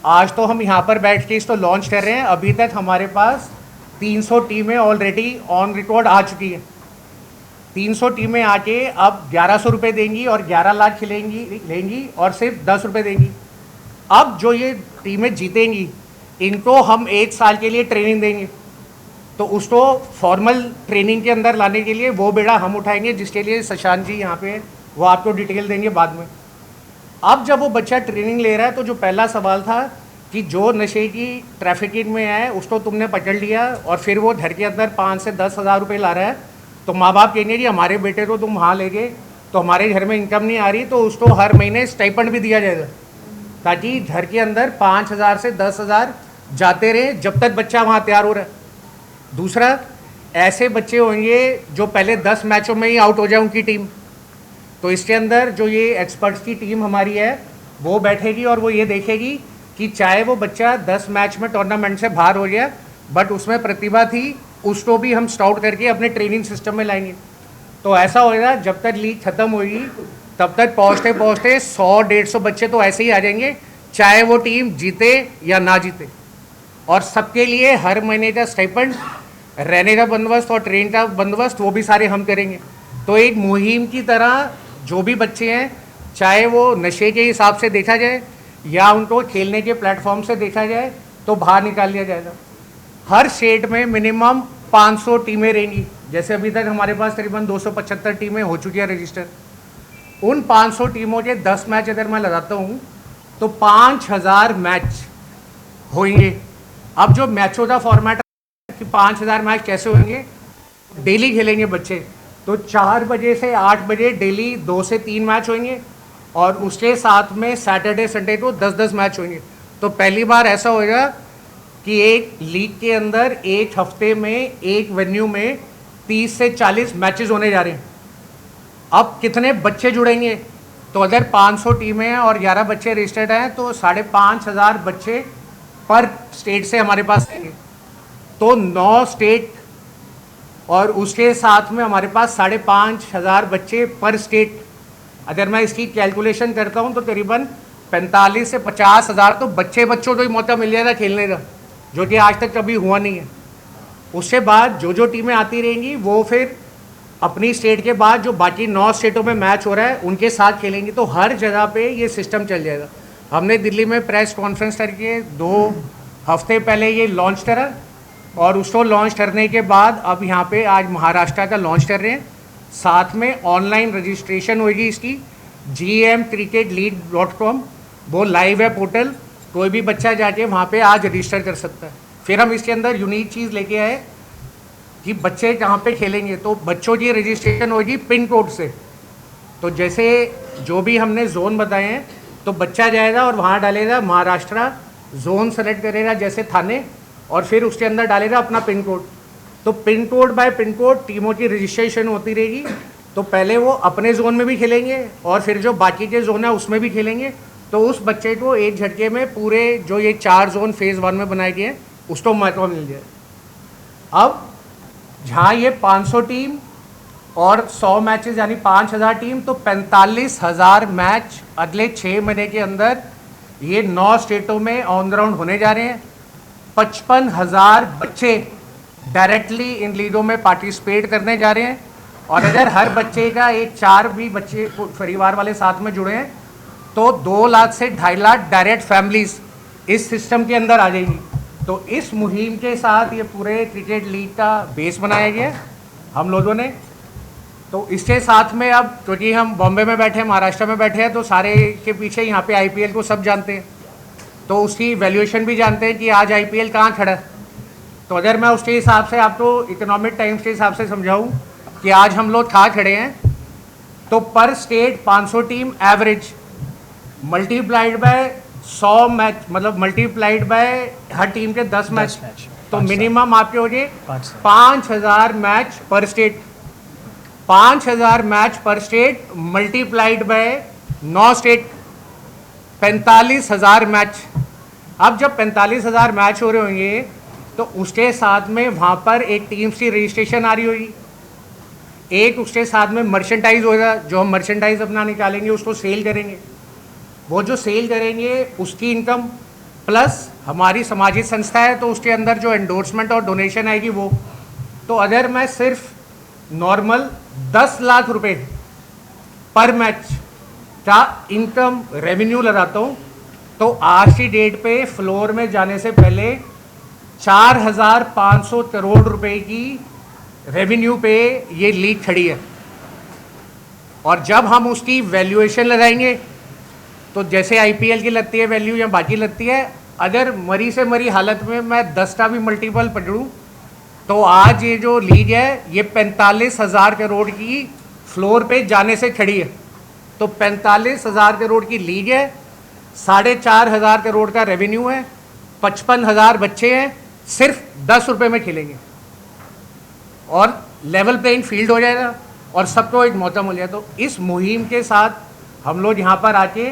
आज तो हम यहाँ पर बैठ के इसको लॉन्च कर रहे हैं। अभी तक हमारे पास 300 टीमें ऑलरेडी ऑन रिकॉर्ड आ चुकी हैं। 300 टीमें आके अब 1100 रुपये देंगी और 11 लाख लेंगी और सिर्फ 10 रुपये देंगी। अब जो ये टीमें जीतेंगी इनको हम 1 साल के लिए ट्रेनिंग देंगे, तो उसको फॉर्मल ट्रेनिंग के अंदर लाने के लिए वो बेड़ा हम उठाएंगे, जिसके लिए शशांक जी यहाँ पे वो आपको डिटेल देंगे बाद में। अब जब वो बच्चा ट्रेनिंग ले रहा है तो जो पहला सवाल था कि जो नशे की ट्रैफिकिंग में है उसको तुमने पकड़ लिया और फिर वो घर के अंदर 5 से 10 हज़ार रुपये ला रहा है, तो माँ बाप कहेंगे कि हमारे बेटे को तुम वहाँ ले गए तो हमारे घर में इनकम नहीं आ रही, तो उसको हर महीने स्टाइपेंड भी दिया जाएगा ताकि घर के अंदर 5,000 से 10,000 जाते रहे जब तक बच्चा वहाँ तैयार हो रहा है। दूसरा, ऐसे बच्चे होंगे जो पहले 10 मैचों में ही आउट हो जाए उनकी टीम, तो इसके अंदर जो ये एक्सपर्ट्स की टीम हमारी है वो बैठेगी और वो ये देखेगी कि चाहे वो बच्चा 10 मैच में टूर्नामेंट से बाहर हो गया बट उसमें प्रतिभा थी, उसको भी हम स्काउट करके अपने ट्रेनिंग सिस्टम में लाएंगे। तो ऐसा होएगा जब तक लीग ख़त्म होगी तब तक पहुँचते पहुँचते 100-150 बच्चे तो ऐसे ही आ जाएंगे, चाहे वो टीम जीते या ना जीते। और सबके लिए हर महीने का स्टाइपेंड, रहने का बंदोबस्त और ट्रेन का बंदोबस्त वो भी सारे हम करेंगे। तो एक मुहिम की तरह जो भी बच्चे हैं, चाहे वो नशे के हिसाब से देखा जाए या उनको खेलने के प्लेटफॉर्म से देखा जाए, तो बाहर निकाल लिया जाएगा। हर स्टेट में मिनिमम 500 टीमें रहेंगी। जैसे अभी तक हमारे पास करीबन 275 टीमें हो चुकी है रजिस्टर। उन 500 टीमों के 10 मैच अगर मैं लगाता हूँ तो 5,000 मैच होंगे। अब जो मैचों का फॉर्मेट है कि 5,000 मैच कैसे होंगे, डेली खेलेंगे बच्चे, तो 4 बजे से 8 बजे डेली 2 से 3 मैच होंगे और उसके साथ में सैटरडे संडे को 10-10 मैच होंगे। तो पहली बार ऐसा होगा कि एक लीग के अंदर एक हफ्ते में एक वेन्यू में 30 से 40 मैचेस होने जा रहे हैं। अब कितने बच्चे जुड़ेंगे तो अगर 500 टीमें हैं और 11 बच्चे रजिस्टर्ड हैं तो 5,500 बच्चे पर स्टेट से हमारे पास आएंगे। तो 9 स्टेट और उसके साथ में हमारे पास 5,500 बच्चे पर स्टेट। अगर मैं इसकी कैलकुलेशन करता हूँ तो करीबन 45 से 50,000 तो बच्चों को ही मौका मिल जाएगा खेलने का, जो कि आज तक कभी हुआ नहीं है। उसके बाद जो टीमें आती रहेंगी वो फिर अपनी स्टेट के बाद जो बाकी 9 स्टेटों में मैच हो रहा है उनके साथ खेलेंगी। तो हर जगह पे ये सिस्टम चल जाएगा। हमने दिल्ली में प्रेस कॉन्फ्रेंस करके 2 हफ्ते पहले ये लॉन्च करा और उसको लॉन्च करने के बाद अब यहाँ पे आज महाराष्ट्र का लॉन्च कर रहे हैं। साथ में ऑनलाइन रजिस्ट्रेशन होगी इसकी gmcricketleague.com, वो लाइव है पोर्टल, कोई भी बच्चा जाके वहाँ पे आज रजिस्टर कर सकता है। फिर हम इसके अंदर यूनिक चीज़ लेके आए कि बच्चे कहाँ पे खेलेंगे, तो बच्चों की रजिस्ट्रेशन होगी पिन कोड से। तो जैसे जो भी हमने जोन बताए हैं तो बच्चा जाएगा और वहाँ डालेगा महाराष्ट्र, जोन सेलेक्ट करेगा जैसे थाने, और फिर उसके अंदर डालेगा अपना पिन कोड। तो pin code bye pin code टीमों की रजिस्ट्रेशन होती रहेगी। तो पहले वो अपने जोन में भी खेलेंगे और फिर जो बाकी के जोन है उसमें भी खेलेंगे। तो उस बच्चे को एक झटके में पूरे जो ये 4 जोन फेज़ 1 में बनाए गए हैं उसको मौका मिल जाए। अब जहाँ ये 500 टीम और 100 मैचेस यानी 5,000 टीम, तो 45,000 मैच अगले 6 महीने के अंदर ये 9 स्टेटों में ऑन ग्राउंड होने जा रहे हैं। 55,000 बच्चे डायरेक्टली इन लीगों में पार्टिसिपेट करने जा रहे हैं। और अगर हर बच्चे का एक 4 भी बच्चे परिवार वाले साथ में जुड़े हैं तो 2 लाख से 2.5 लाख डायरेक्ट फैमिलीज इस सिस्टम के अंदर आ जाएंगी। तो इस मुहिम के साथ ये पूरे क्रिकेट लीग का बेस बनाया गया है हम लोगों ने। तो इसके साथ में अब क्योंकि हम बॉम्बे में बैठे हैं, महाराष्ट्र में बैठे हैं, तो सारे के पीछे यहाँ पे IPL को सब जानते हैं, तो उसकी वैल्यूएशन भी जानते हैं कि आज IPL कहाँ खड़ा है। तो अगर मैं उसके हिसाब से आपको इकोनॉमिक टाइम्स के हिसाब से समझाऊँ कि आज हम लोग कहाँ खड़े हैं, तो पर state 500 team average multiplied by 100 match, मतलब मल्टीप्लाइड बाय हर टीम के 10 मैच, तो मिनिमम आपके हो गए 5,000 मैच पर स्टेट। 5,000 मैच पर state multiplied by 9 state, 45,000 match. अब जब 45,000 मैच हो रहे होंगे तो उसके साथ में वहाँ पर एक टीम की रजिस्ट्रेशन आ रही होगी, एक उसके साथ में मर्चेंटाइज होगा, जो हम मर्चेंटाइज अपना निकालेंगे उसको सेल करेंगे। वो जो सेल करेंगे उसकी इनकम प्लस हमारी सामाजिक संस्था है तो उसके अंदर जो एंडोर्समेंट और डोनेशन आएगी वो। तो अगर मैं सिर्फ नॉर्मल 10 लाख रुपए पर मैच का इनकम रेवेन्यू लगाता हूँ तो आज की डेट पे फ्लोर में जाने से पहले 4,500 करोड़ रुपए की रेवेन्यू पे ये लीग खड़ी है। और जब हम उसकी वैल्यूएशन लगाएंगे तो जैसे IPL की लगती है वैल्यू या बाकी लगती है, अगर मरी से मरी हालत में मैं 10 का भी मल्टीपल पकड़ूँ तो आज ये जो लीग है ये 45,000 करोड़ की फ्लोर पे जाने से खड़ी है। तो 45,000 करोड़ की लीग है, 4,500 करोड़ का रेवेन्यू है, 55,000 बच्चे हैं, सिर्फ 10 रुपये में खेलेंगे और लेवल प्लेइंग फील्ड हो जाएगा और सबको एक मौका मिल जाए। तो इस मुहिम के साथ हम लोग यहाँ पर आके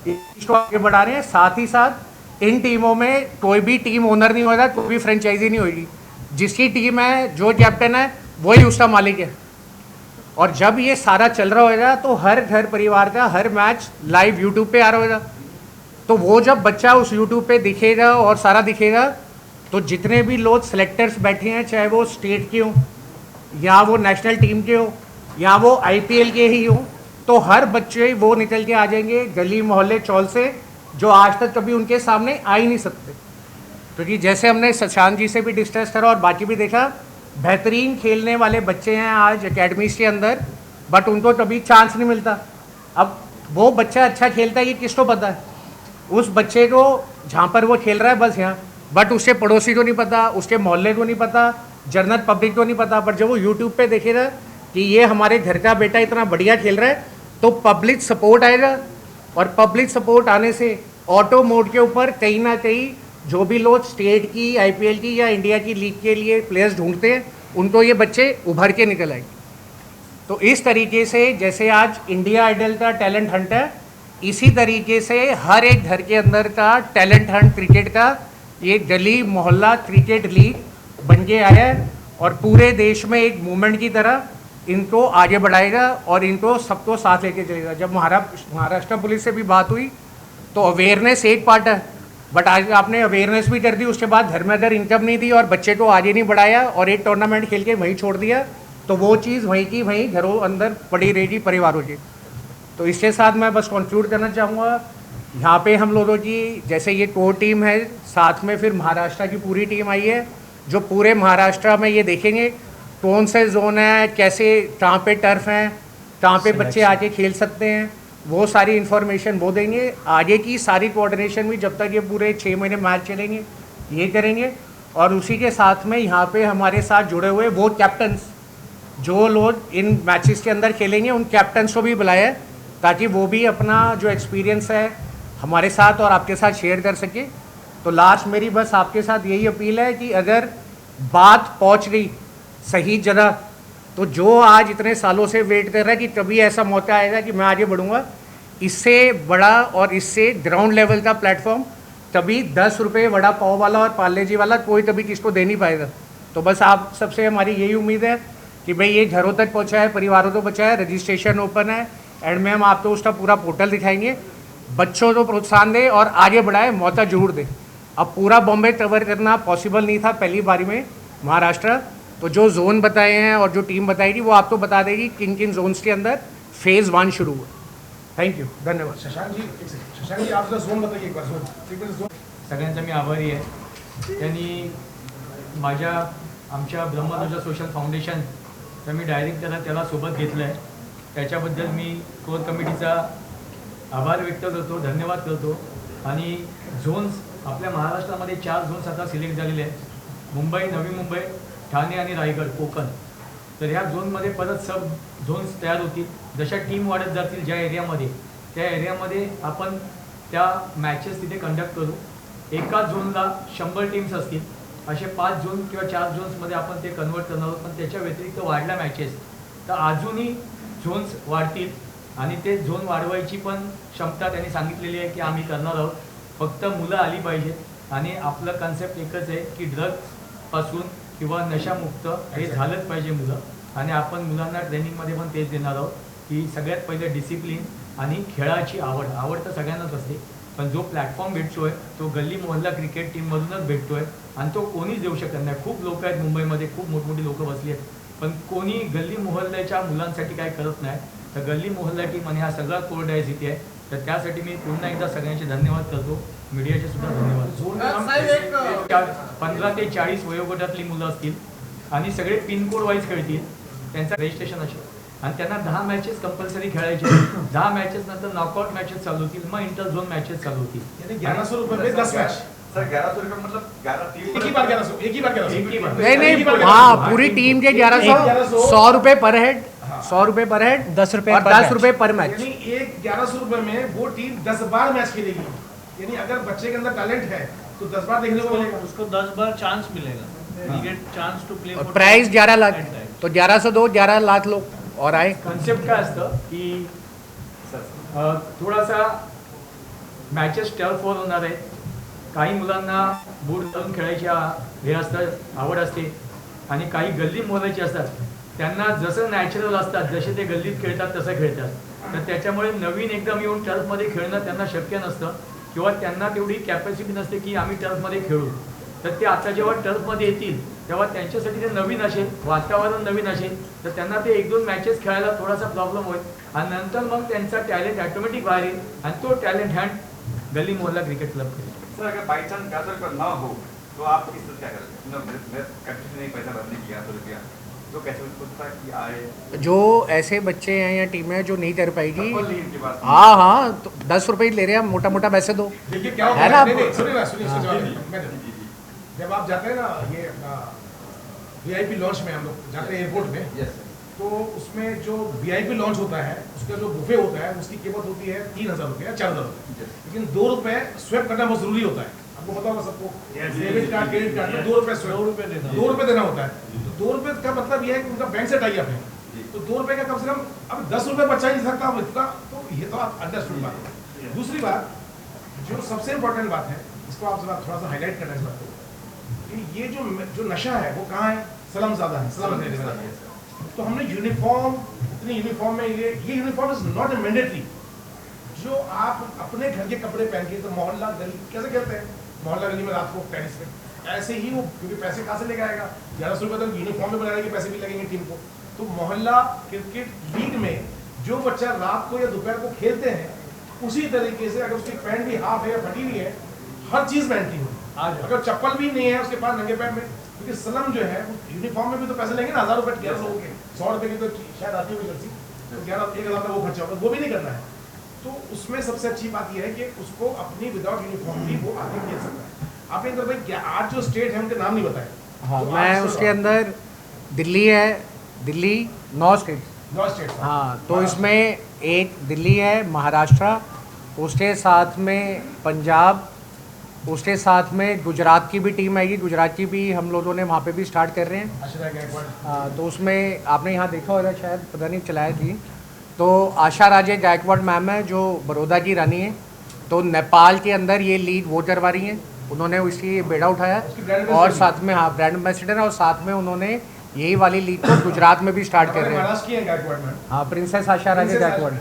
इसको आगे बढ़ा रहे हैं। साथ ही साथ इन टीमों में कोई भी टीम ओनर नहीं होगा, कोई भी फ्रेंचाइजी नहीं होगी। जिसकी टीम है, जो कैप्टन है वही उसका मालिक है। और जब ये सारा चल रहा होगा तो हर घर परिवार का हर मैच लाइव यूट्यूब पे आ रहा होगा। तो वो जब बच्चा उस यूट्यूब पे दिखेगा और सारा दिखेगा तो जितने भी लोग सेलेक्टर्स बैठे हैं, चाहे वो स्टेट के हों या वो नेशनल टीम के हो या वो IPL के ही हो, तो हर बच्चे वो निकल के आ जाएंगे गली मोहल्ले चौल से, जो आज तक कभी उनके सामने आ ही नहीं सकते। क्योंकि जैसे हमने शशांक जी से भी डिस्कस करा और बाकी भी देखा, बेहतरीन खेलने वाले बच्चे हैं आज एकेडमीज के अंदर, बट उनको कभी चांस नहीं मिलता। अब वो बच्चा अच्छा खेलता है ये किसको पता है? उस बच्चे को जहाँ पर वो खेल रहा है बस यहाँ, बट उसके पड़ोसी को नहीं पता, उसके मोहल्ले को नहीं पता, जनरल पब्लिक को नहीं पता। पर जब वो यूट्यूब पे देखेगा कि ये हमारे घर का बेटा इतना बढ़िया खेल रहा है तो पब्लिक सपोर्ट आएगा। और पब्लिक सपोर्ट आने से ऑटो मोड के ऊपर कहीं ना कहीं जो भी लोग स्टेट की, IPL की या इंडिया की लीग के लिए प्लेयर्स ढूंढते हैं, उनको ये बच्चे उभर के निकल आएंगे। तो इस तरीके से जैसे आज इंडिया आइडल का टैलेंट हंट है, इसी तरीके से हर एक घर के अंदर का टैलेंट हंट क्रिकेट का ये गली मोहल्ला क्रिकेट लीग बन के आया है और पूरे देश में एक मूवमेंट की तरह इनको आगे बढ़ाएगा और इनको सबको साथ लेके चलेगा। जब महाराष्ट्र पुलिस से भी बात हुई तो अवेयरनेस एक पार्ट है, बट आज आपने अवेयरनेस भी कर दी, उसके बाद घर में अगर इनकम नहीं दी और बच्चे को आगे नहीं बढ़ाया और एक टूर्नामेंट खेल के वहीं छोड़ दिया तो वो चीज़ वहीं की वहीं घरों अंदर पड़ी रहेगी परिवारों की। तो इसके साथ मैं बस कंक्लूड करना चाहूँगा, यहाँ पे हम लोगों की जैसे ये कोर टीम है, साथ में फिर महाराष्ट्र की पूरी टीम आई है जो पूरे महाराष्ट्र में ये देखेंगे कौन से जोन है, कैसे कहाँ पे टर्फ हैं, कहाँ पे बच्चे आके खेल सकते हैं, वो सारी इन्फॉर्मेशन वो देंगे। आगे की सारी कोऑर्डिनेशन भी जब तक ये पूरे 6 महीने मैच चलेंगे ये करेंगे। और उसी के साथ में यहाँ पे हमारे साथ जुड़े हुए वो कैप्टन्स जो लोग इन मैचेस के अंदर खेलेंगे उन कैप्टन्स को भी बुलाया है ताकि वो भी अपना जो एक्सपीरियंस है हमारे साथ और आपके साथ शेयर कर सके। तो लास्ट मेरी बस आपके साथ यही अपील है कि अगर बात पहुंच गई सही जगह तो जो आज इतने सालों से वेट कर रहा है कि कभी ऐसा मौका आएगा कि मैं आगे बढ़ूंगा, इससे बड़ा और इससे ग्राउंड लेवल का प्लेटफॉर्म कभी 10 रुपये वड़ा पाव वाला और पार्ले जी वाला कोई कभी किसको दे नहीं पाएगा। तो बस आप सबसे हमारी यही उम्मीद है कि भाई ये घरों तक पहुँचाए, परिवारों तक पहुँचाए। रजिस्ट्रेशन ओपन है, एंड में हम आपको उसका पूरा पोर्टल दिखाएंगे। बच्चों को प्रोत्साहन दें और आगे बढ़ाए, मौका जरूर दें। अब पूरा बॉम्बे कवर करना पॉसिबल नहीं था पहली बारी में महाराष्ट्र, तो जो जोन बताए हैं और जो टीम बताएगी वो आपको बता देगी किन किन जोन्स के अंदर फेज़ 1 शुरू हुआ। थँक्यू, धन्यवाद। शशांक जी, एक सेकंड। शशांक जी, आप जरा जोन बताइए एक बार, जोन। सगळ्यांचा मी आभारी आहे। त्यांनी आमच्या ब्रह्मध्वजा सोशल फाउंडेशन तर मी डायरेक्ट त्याला सोबत घेतलं आहे, त्याच्याबद्दल मी कोर कमिटीचा आभार व्यक्त करतो, धन्यवाद करतो। आणि झोन्स आपल्या महाराष्ट्रामध्ये 4 झोन्स आता सिलेक्ट झालेले आहेत, मुंबई, नवी मुंबई, ठाणे आणि रायगड, कोकण। तर ह्या झोनमध्ये परत सब झोन्स तयार होतील। जशा टीम वाढत जातील ज्या एरियामध्ये, त्या एरियामध्ये आपण त्या मॅचेस तिथे कंडक्ट करू। एका झोनला 100 टीम्स असतील, असे 5 झोन किंवा 4 झोन्समध्ये आपण ते कन्वर्ट करणार आहोत। पण त्याच्या व्यतिरिक्त वाढल्या मॅचेस तर अजूनही झोन्स वाढतील आणि ते झोन वाढवायची पण क्षमता त्यांनी सांगितलेली आहे की आम्ही करणार आहोत। फक्त मुलं आली पाहिजेत आणि आपलं कन्सेप्ट एकच आहे की ड्रग्सपासून किंवा नशामुक्त हे झालंच पाहिजे मुलं। आणि आपण मुलांना ट्रेनिंगमध्ये पण तेच देणार आहोत की सगळ्यात पहिले डिसिप्लिन आणि खेळाची आवड तर सगळ्यांनाच असते, पण जो प्लॅटफॉर्म भेटतोय तो गल्ली मोहल्ला क्रिकेट टीममधूनच भेटतोय आणि तो कोणीच देऊ शकत नाही। खूप लोक आहेत मुंबईमध्ये, खूप मोठमोठी लोकं बसली आहेत, पण कोणी गल्ली मोहल्ल्याच्या मुलांसाठी काय करत नाही। तर गल्ली मोहल्ला टीम आणि हा सगळा कोर डायस इथे आहे, तर त्यासाठी मी पुन्हा एकदा सगळ्यांचे धन्यवाद करतो, मीडियाचे सुद्धा धन्यवाद। 15 ते 40 वयोगटातली मुलं असतील आणि सगळे पिनकोड वाईज खेळतील, त्यांचं रजिस्ट्रेशन असेल आणि त्यांना 10 मॅचेस कंपल्सरी खेळायचे। 10 मॅचेस नंतर नॉकआउट मॅचेस चालू होतील, मग इंटर झोन मॅचेस चालू होतील। यानी 1100 रुपये में 10 मैच। सर 1100 रुपये मतलब 11 टीम एक ही बार 1100, एक ही बार 1100। नहीं, हाँ, पूरी टीम के 1100, 100 रुपये पर हेड, 100 रुपये पर हेड, 10 रुपये और पर 10 मैच। रुपये पर मैच। यानी एक 1100 रुपये में वो टीम 10 बार मैच खेलेगी। यानी अगर बच्चे के अंदर टैलेंट है तो 10 बार देखने को मिलेगा, उसको 10 बार चांस मिलेगा, he get chance to play और for price 11 lakh, at time. तो 1100 दो, 11 लाख लोग और आए। कन्सेप्ट काय असतं की थोडासा मॅचेस टर्फवर होणार आहे। काही मुलांना बूट घालून खेळायची हे असतं, आवड असते आणि काही गल्ली मोहल्ल्याची असतात, त्यांना जसं नॅचरल असतात, जसे ते गल्लीत खेळतात तसं खेळतात। तर त्याच्यामुळे नवीन एकदम येऊन टर्फमध्ये खेळणं त्यांना शक्य नसतं किंवा त्यांना तेवढी कॅपॅसिटी नसते की आम्ही टर्फमध्ये खेळू। तर ते आता जेव्हा टर्फमध्ये येतील तेव्हा त्यांच्यासाठी ते नवीन असेल, वातावरण नवीन असेल, तर त्यांना ते 1-2 मॅचेस खेळायला थोडासा प्रॉब्लेम होईल आणि नंतर मग त्यांचा टॅलेंट ऑटोमॅटिक बाहेर येईल आणि तो टॅलेंट हँड गली मोहल्ला क्रिकेट क्लब करेल। सर अगर बाई चांस 1100 रुपये ना हो तो आप किस तरह क्या करेंगे? मैं कैपेसिटी नहीं पैसा भरने की 1100 रुपया तो कैसे सोचता है कि आए? जो ऐसे बच्चे हैं या टीमें जो नहीं कर पाएगी, फुल लीग की बात हाँ हाँ, तो 10 रुपये ले रहे हैं, मोटा मोटा पैसे दो। देखिए क्या होता है ना है, आप? नहीं, सुनिए ना, सुनिए, उसका जवाब दीजिए। मैं देता हूं। जब आप जाते हैं ना ये VIP लॉन्च में, हम लोग जाते हैं एयरपोर्ट में, यस तो उसमें जो VIP लॉन्च होता है उसका जो बुफे होता है उसकी कीमत होती है 3000 रुपये या 4000 रुपये, लेकिन 2 रुपये स्वैप करना बहुत जरूरी होता है। आपको पता होगा सबको, डेबिट कार्ड क्रेडिट कार्ड में 2 रुपये स्वैप, 2 रुपये देना होता है। तो 2 रुपये का मतलब यह है कि उनका बैंक से टाई अप है, तो 2 रुपए का कम से कम अब 10 रुपए बचा ही नहीं सकता अब इतना, तो ये तो आप अंडरस्टूड बात है। दूसरी बात जो सबसे इम्पोर्टेंट बात है, इसको आप जरा थोड़ा सा हाईलाइट करना इस बात को, कि ये जो नशा है वो कहाँ है, स्लम ज़्यादा है, स्लम है। तो हमने यूनिफॉर्म, इतनी यूनिफॉर्म में ये uniform is not a mandatory. जो आप अपने घर के कपड़े पहन के तो मोहल्ला गली कैसे खेलते हैं, मोहल्ला गली में रात को टेनिस में, ऐसे ही वो, क्योंकि पैसे कहाँ से लेके आएगा, 1100 रुपये तो यूनिफॉर्म में बनाने के पैसे भी लगेंगे टीम को। तो मोहल्ला क्रिकेट लीग में जो बच्चा रात को या दोपहर को खेलते हैं, उसी तरीके से अगर उसकी पैंट भी हाफ है या फटी हुई है, हर चीज़ पहनती हो, अगर चप्पल भी नहीं है उसके पास नंगे पैर में, क्योंकि स्लम जो है यूनिफॉर्म में भी तो पैसे लेंगे ना, 1000 रुपये 11 लोगों के, 100 रुपये की तो शायद आती होगी जर्सी, तो 11-1000 का वो खर्चा होगा, वो भी नहीं करना है। तो उसमें सबसे अच्छी बात यह है कि उसको अपनी विदाउट यूनिफॉर्म भी वो आगे खेल सकता है। आपने इधर भाई क्या आज जो स्टेट है उनके नाम नहीं बताए? हाँ, तो मैं उसके अंदर दिल्ली है, दिल्ली 9 स्टेट, हाँ, तो इसमें एक दिल्ली है, महाराष्ट्र, उसके साथ में पंजाब, उसके साथ में गुजरात की भी टीम आएगी, गुजरात की भी हम लोगों ने वहाँ पे भी स्टार्ट कर रहे हैं। हाँ, तो उसमें आपने यहाँ देखा होगा शायद, पता नहीं चलाया थी, तो आशा राजे गायकवाड़ मैम है जो बड़ौदा की रानी है, तो नेपाल के अंदर ये लीग वो करवा रही हैं, उन्होंने इसकी बेड़ा उठाया, और साथ में हाँ ब्रांड एम्बेसडर है, और साथ में उन्होंने यही वाली लीग को गुजरात में भी स्टार्ट कर रहे हैं। हाँ, प्रिंसेस आशा राजे गायकवाड़।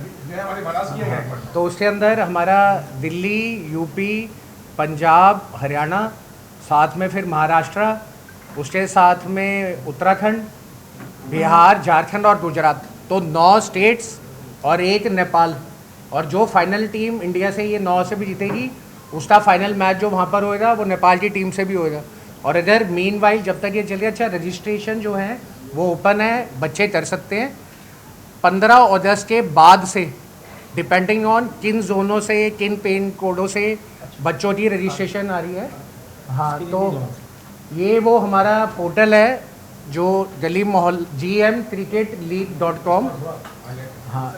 तो उसके अंदर हमारा दिल्ली, यूपी, पंजाब, हरियाणा, साथ में फिर महाराष्ट्र, उसके साथ में उत्तराखंड, बिहार, झारखंड और गुजरात, तो 9 स्टेट्स और एक नेपाल। और जो फाइनल टीम इंडिया से ये 9 से भी जीतेगी, उसका फाइनल मैच जो वहाँ पर होएगा वो नेपाल की टीम से भी होएगा। और इधर मीनवाइल जब तक ये चले, अच्छा रजिस्ट्रेशन जो है वो ओपन है, बच्चे कर सकते हैं 15 अगस्त के बाद से, डिपेंडिंग ऑन किन जोनों से, किन पिन कोडों से बच्चों की रजिस्ट्रेशन आ रही है। हाँ, तो ये वो हमारा पोर्टल है जो गली मोहल gmcricketleague.com, हाँ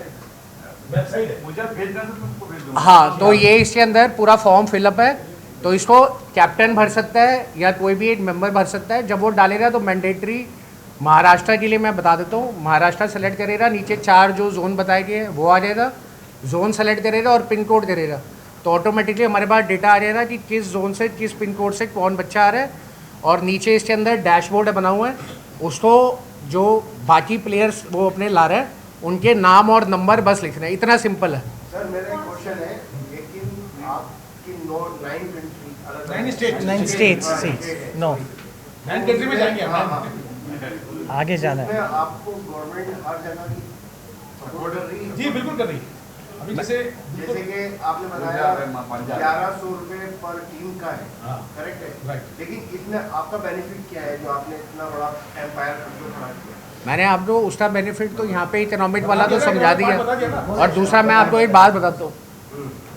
वेबसाइट है, मुझे भेजना तो तुमको भेज दूंगा। हाँ, तो ये इसके अंदर पूरा फॉर्म फिलअप है, तो इसको कैप्टन भर सकता है या कोई भी एक मेंबर भर सकता है। जब वो डालेगा तो मैंडेटरी महाराष्ट्र के लिए मैं बता देता हूँ, महाराष्ट्र सेलेक्ट करेगा, नीचे 4 जो जोन बताए गए वो आ जाएगा, जोन सेलेक्ट करेगा और पिन कोड करेगा, तो ऑटोमेटिकली हमारे पास डेटा आ जाएगा कि किस जोन से, किस पिन कोड से कौन बच्चा आ रहा है। और नीचे इसके अंदर डैशबोर्ड बना हुआ है, उसको जो बाकी प्लेयर्स वो अपने ला रहे हैं उनके नाम और नंबर बस लिखना है, इतना सिंपल है। सर मेरा एक क्वेश्चन है, लेकिन आपकी 9 कंट्री अलग 9 स्टेट 9 states, 9 9 कंट्री में जाएंगे हाँ, हम। हाँ। आगे जाना उसमें है। आपको गवर्नमेंट हर जगह की सपोर्ट कर रही है? जी बिल्कुल कर रही है। अभी जैसे कि आपने बताया 1100 रुपये पर टीम का है, करेक्ट है, राइट, लेकिन इसमें आपका बेनिफिट क्या है जो आपने इतना बड़ा एम्पायर खड़ा किया? मैंने आपको उसका बेनिफिट तो यहाँ पे इकोनॉमिक वाला तो समझा दिया, और दूसरा मैं आपको एक बात बताता हूँ,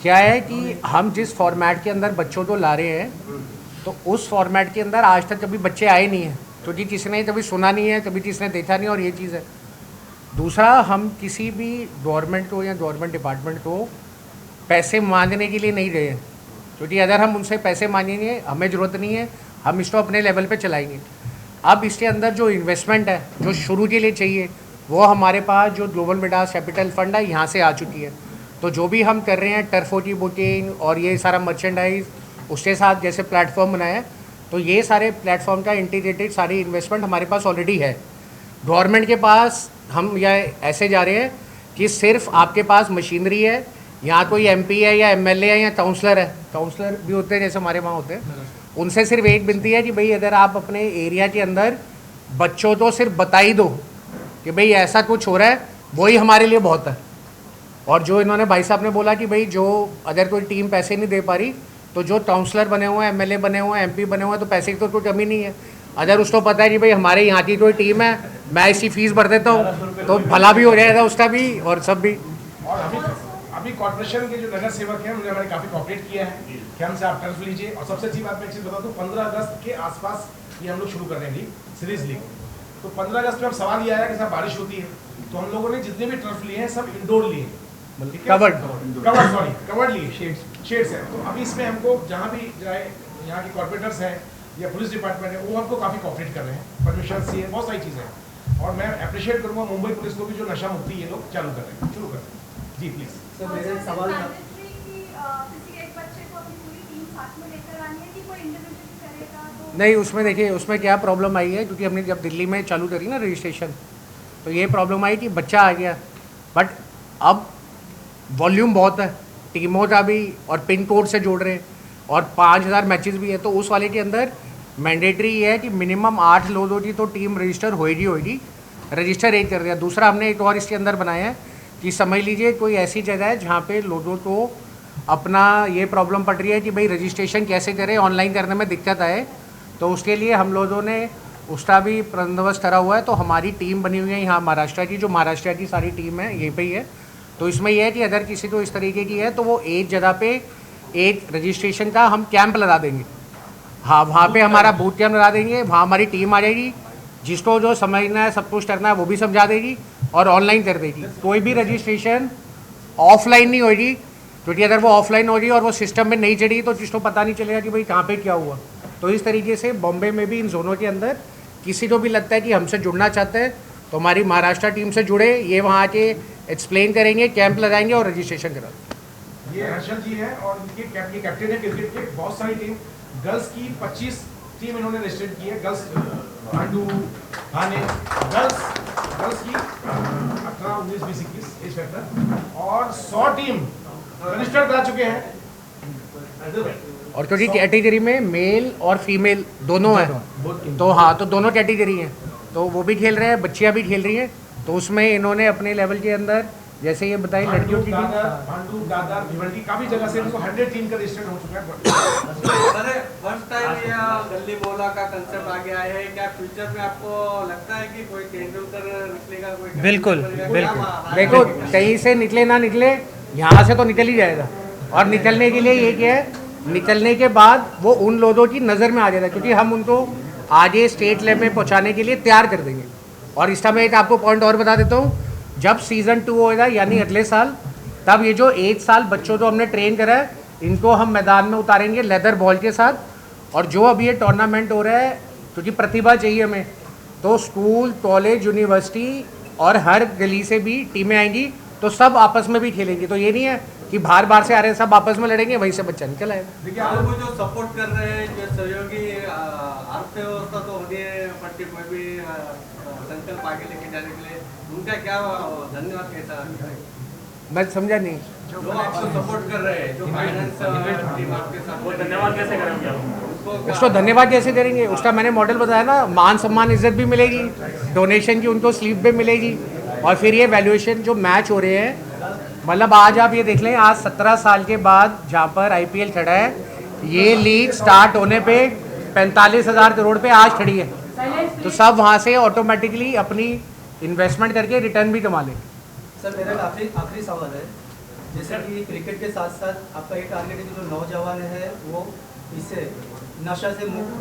क्या है कि हम जिस फॉर्मेट के अंदर बच्चों को ला रहे हैं, तो उस फॉर्मेट के अंदर आज तक कभी बच्चे आए नहीं हैं, क्योंकि किसी ने कभी सुना नहीं है, कभी किसी ने देखा नहीं, और ये चीज़ है। दूसरा, हम किसी भी गवर्नमेंट को या गवर्नमेंट डिपार्टमेंट को पैसे मांगने के लिए नहीं गए हैं, क्योंकि अगर हम उनसे पैसे मांगेंगे हमें ज़रूरत नहीं है, हम इसको अपने लेवल पे चलाएंगे। अब इसके अंदर जो इन्वेस्टमेंट है जो शुरू के लिए चाहिए, वो हमारे पास जो ग्लोबल मिडास कैपिटल फंड है यहाँ से आ चुकी है। तो जो भी हम कर रहे हैं, टर्फों की बुकिंग और ये सारा मर्चेंडाइज, उसके साथ जैसे प्लेटफॉर्म बनाया है, तो ये सारे प्लेटफॉर्म का इंटीग्रेटेड सारी इन्वेस्टमेंट हमारे पास ऑलरेडी है। गवर्नमेंट के पास हम या ऐसे जा रहे हैं कि सिर्फ आपके पास मशीनरी है, यहाँ कोई MP है या MLA है या काउंसलर है, काउंसलर भी होते हैं जैसे हमारे वहाँ होते हैं, उनसे सिर्फ एक विनती है कि भाई अगर आप अपने एरिया के अंदर बच्चों को सिर्फ बता ही दो कि भाई ऐसा कुछ हो रहा है, वही हमारे लिए बहुत है। और जो इन्होंने भाई साहब ने बोला कि भाई जो अगर कोई टीम पैसे नहीं दे पा रही, तो जो काउंसलर बने हुए हैं, MLA बने हुए हैं, MP बने हुए हैं, तो पैसे की तो कोई कमी नहीं है। अगर उसको पता है कि भाई हमारे यहाँ की कोई टीम है, मैं इसकी फीस भर देता हूँ, तो भला भी हो जाएगा उसका भी और सब भी। और अभी कॉर्पोरेशन के जो नगर सेवक हैं उन्होंने हमारे काफ़ी कॉपरेट किया है कि हमसे आप टर्फ लीजिए। और सबसे अच्छी बात मैं एक चीज़ बता दूँ, 15 अगस्त के आसपास ये हम लोग शुरू कर रहे हैं सीरीज लीग। तो 15 अगस्त में अब सवाल ये आया कि साहब बारिश होती है, तो हम लोगों ने जितने भी टर्फ लिए हैं सब इंडोर लिए, कवर्ड लिए, शेड्स है। तो अभी इसमें हमको जहाँ भी जाए, यहाँ के कॉर्पोरेटर्स हैं या पुलिस डिपार्टमेंट है, वो हमको काफ़ी कॉपरेट कर रहे हैं, परमिशन सी है, बहुत सारी चीज़ें हैं। और मैं अप्रिशिएट करूंगा मुंबई पुलिस को भी जो नशा मुक्ति ये लोग चालू कर रहे हैं, शुरू कर रहे हैं। जी प्लीज। सर मेरे सवाल नहीं, उसमें देखिए उसमें क्या प्रॉब्लम आई है, क्योंकि हमने जब दिल्ली में चालू करी ना रजिस्ट्रेशन, तो ये प्रॉब्लम आई कि बच्चा आ गया, बट अब वॉल्यूम बहुत है, टीमों का भी और पिन कोड से जोड़ रहे हैं और 5000 मैचेस भी है, तो उस वाले के अंदर मैंडेटरी ये है कि मिनिमम 8 लोगों की तो टीम रजिस्टर होएगी। रजिस्टर एक कर दिया। दूसरा हमने एक और इसके अंदर बनाया है कि समझ लीजिए कोई ऐसी जगह है जहाँ पे लोगों को अपना ये प्रॉब्लम पड़ रही है कि भाई रजिस्ट्रेशन कैसे करें, ऑनलाइन करने में दिक्कत आए, तो उसके लिए हम लोगों ने उसका भी बंदोबस्त करा हुआ है। तो हमारी टीम बनी हुई है यहाँ महाराष्ट्र की, जो महाराष्ट्र की सारी टीम है यहीं पे ही है। तो इसमें यह है कि अगर किसी को इस तरीके की है तो वो एक जगह पे एक रजिस्ट्रेशन का हम कैंप लगा देंगे। हाँ, वहाँ पे हमारा बूथ कैंप लगा देंगे, वहाँ हमारी टीम आ जाएगी, जिसको जो समझना है सब कुछ करना है वो भी समझा देगी और ऑनलाइन कर देगी। कोई भी रजिस्ट्रेशन ऑफलाइन नहीं होगी, क्योंकि अगर वो ऑफलाइन होगी और वो सिस्टम में नहीं चढ़ी तो जिसको पता नहीं चलेगा कि भाई कहाँ पे क्या हुआ। तो इस तरीके से बॉम्बे में भी इन जोनों के अंदर किसी को भी लगता है कि हमसे जुड़ना चाहते हैं तो हमारी महाराष्ट्र टीम से जुड़े, ये वहाँ के एक्सप्लेन करेंगे, कैंप लगाएंगे और रजिस्ट्रेशन करा। ये हर्षल जी है और इनके कैप्टन है क्रिकेट के। बहुत सारी टीम गर्ल्स की 25 टीम इन्होंने रजिस्टर्ड की है। गर्ल्स पांडू थाने गर्ल्स की 18, 19, 20, 21 एज फैक्टर और 100 टीम रजिस्टर्ड करा चुके हैं। और क्योंकि कैटेगरी में मेल और फीमेल दोनों हैं, तो हाँ, तो दोनों कैटेगरी हैं, तो वो भी खेल रहे हैं, बच्चियाँ भी खेल रही हैं। तो उसमें इन्होंने अपने लेवल के अंदर जैसे ये बताई लड़कियों की पांडू दादर भिवंडी काफी जगह से इनको 100 टीम का रजिस्टर्ड हो चुका है। फर्स्ट टाइम ये गली मोहल्ला का कंसेप्ट आ गया है, क्या फ्यूचर में आपको लगता है कि कोई तेंदुलकर निकलेगा? कोई बिल्कुल देखो, कहीं से निकले ना निकले, यहाँ से तो निकल ही जाएगा। और निकलने के लिए ये क्या है, निकलने के बाद वो उन लोगों की नज़र में आ जाएगा, क्योंकि हम उनको आगे स्टेट लेवल में पहुँचाने के लिए तैयार कर देंगे। और इस समय एक आपको पॉइंट और बता देता हूँ, जब सीज़न 2 होगा यानी अगले साल, तब ये जो 1 साल बच्चों को हमने ट्रेन करा है इनको हम मैदान में उतारेंगे लेदर बॉल के साथ। और जो अभी ये टूर्नामेंट हो रहा है, क्योंकि प्रतिभा चाहिए हमें, तो स्कूल, कॉलेज, यूनिवर्सिटी और हर गली से भी टीमें आएंगी, तो सब आपस में भी खेलेंगी। तो ये नहीं है कि बाहर से आ रहे हैं सब आपस में लड़ेंगे, वहीं से बच्चा निकल आएगा। देखिए आप लोग जो सपोर्ट कर रहे हैं, जो सहयोगी अर्थव्यवस्था तो होने पट्टी में भी संकल्प आगे लेके जाने के लिए उनका क्या धन्यवाद कैसा? मैं समझा नहीं। जो आपको सपोर्ट कर रहे हैं, जो फाइनेंस टीम आपके साथ, वो धन्यवाद कैसे करेंगे आप? उसको धन्यवाद कैसे करेंगे, उसका मैंने मॉडल बताया ना, मान सम्मान इज्जत भी मिलेगी, डोनेशन की उनको स्लिप भी मिलेगी। और फिर ये वैल्यूएशन जो मैच हो रहे हैं, मतलब आज आप ये देख लें, आज 17 साल के बाद जहाँ पर IPL खड़ा है, ये लीग स्टार्ट होने पे 45,000 करोड़ पे आज खड़ी है, तो सब वहाँ से ऑटोमेटिकली अपनी इन्वेस्टमेंट करके रिटर्न भी कमा लें। सर मेरा आखिरी सवाल है, जैसे कि क्रिकेट के साथ साथ आपका ये टारगेट है कि जो नौजवान है वो इससे नशा से मुक्त,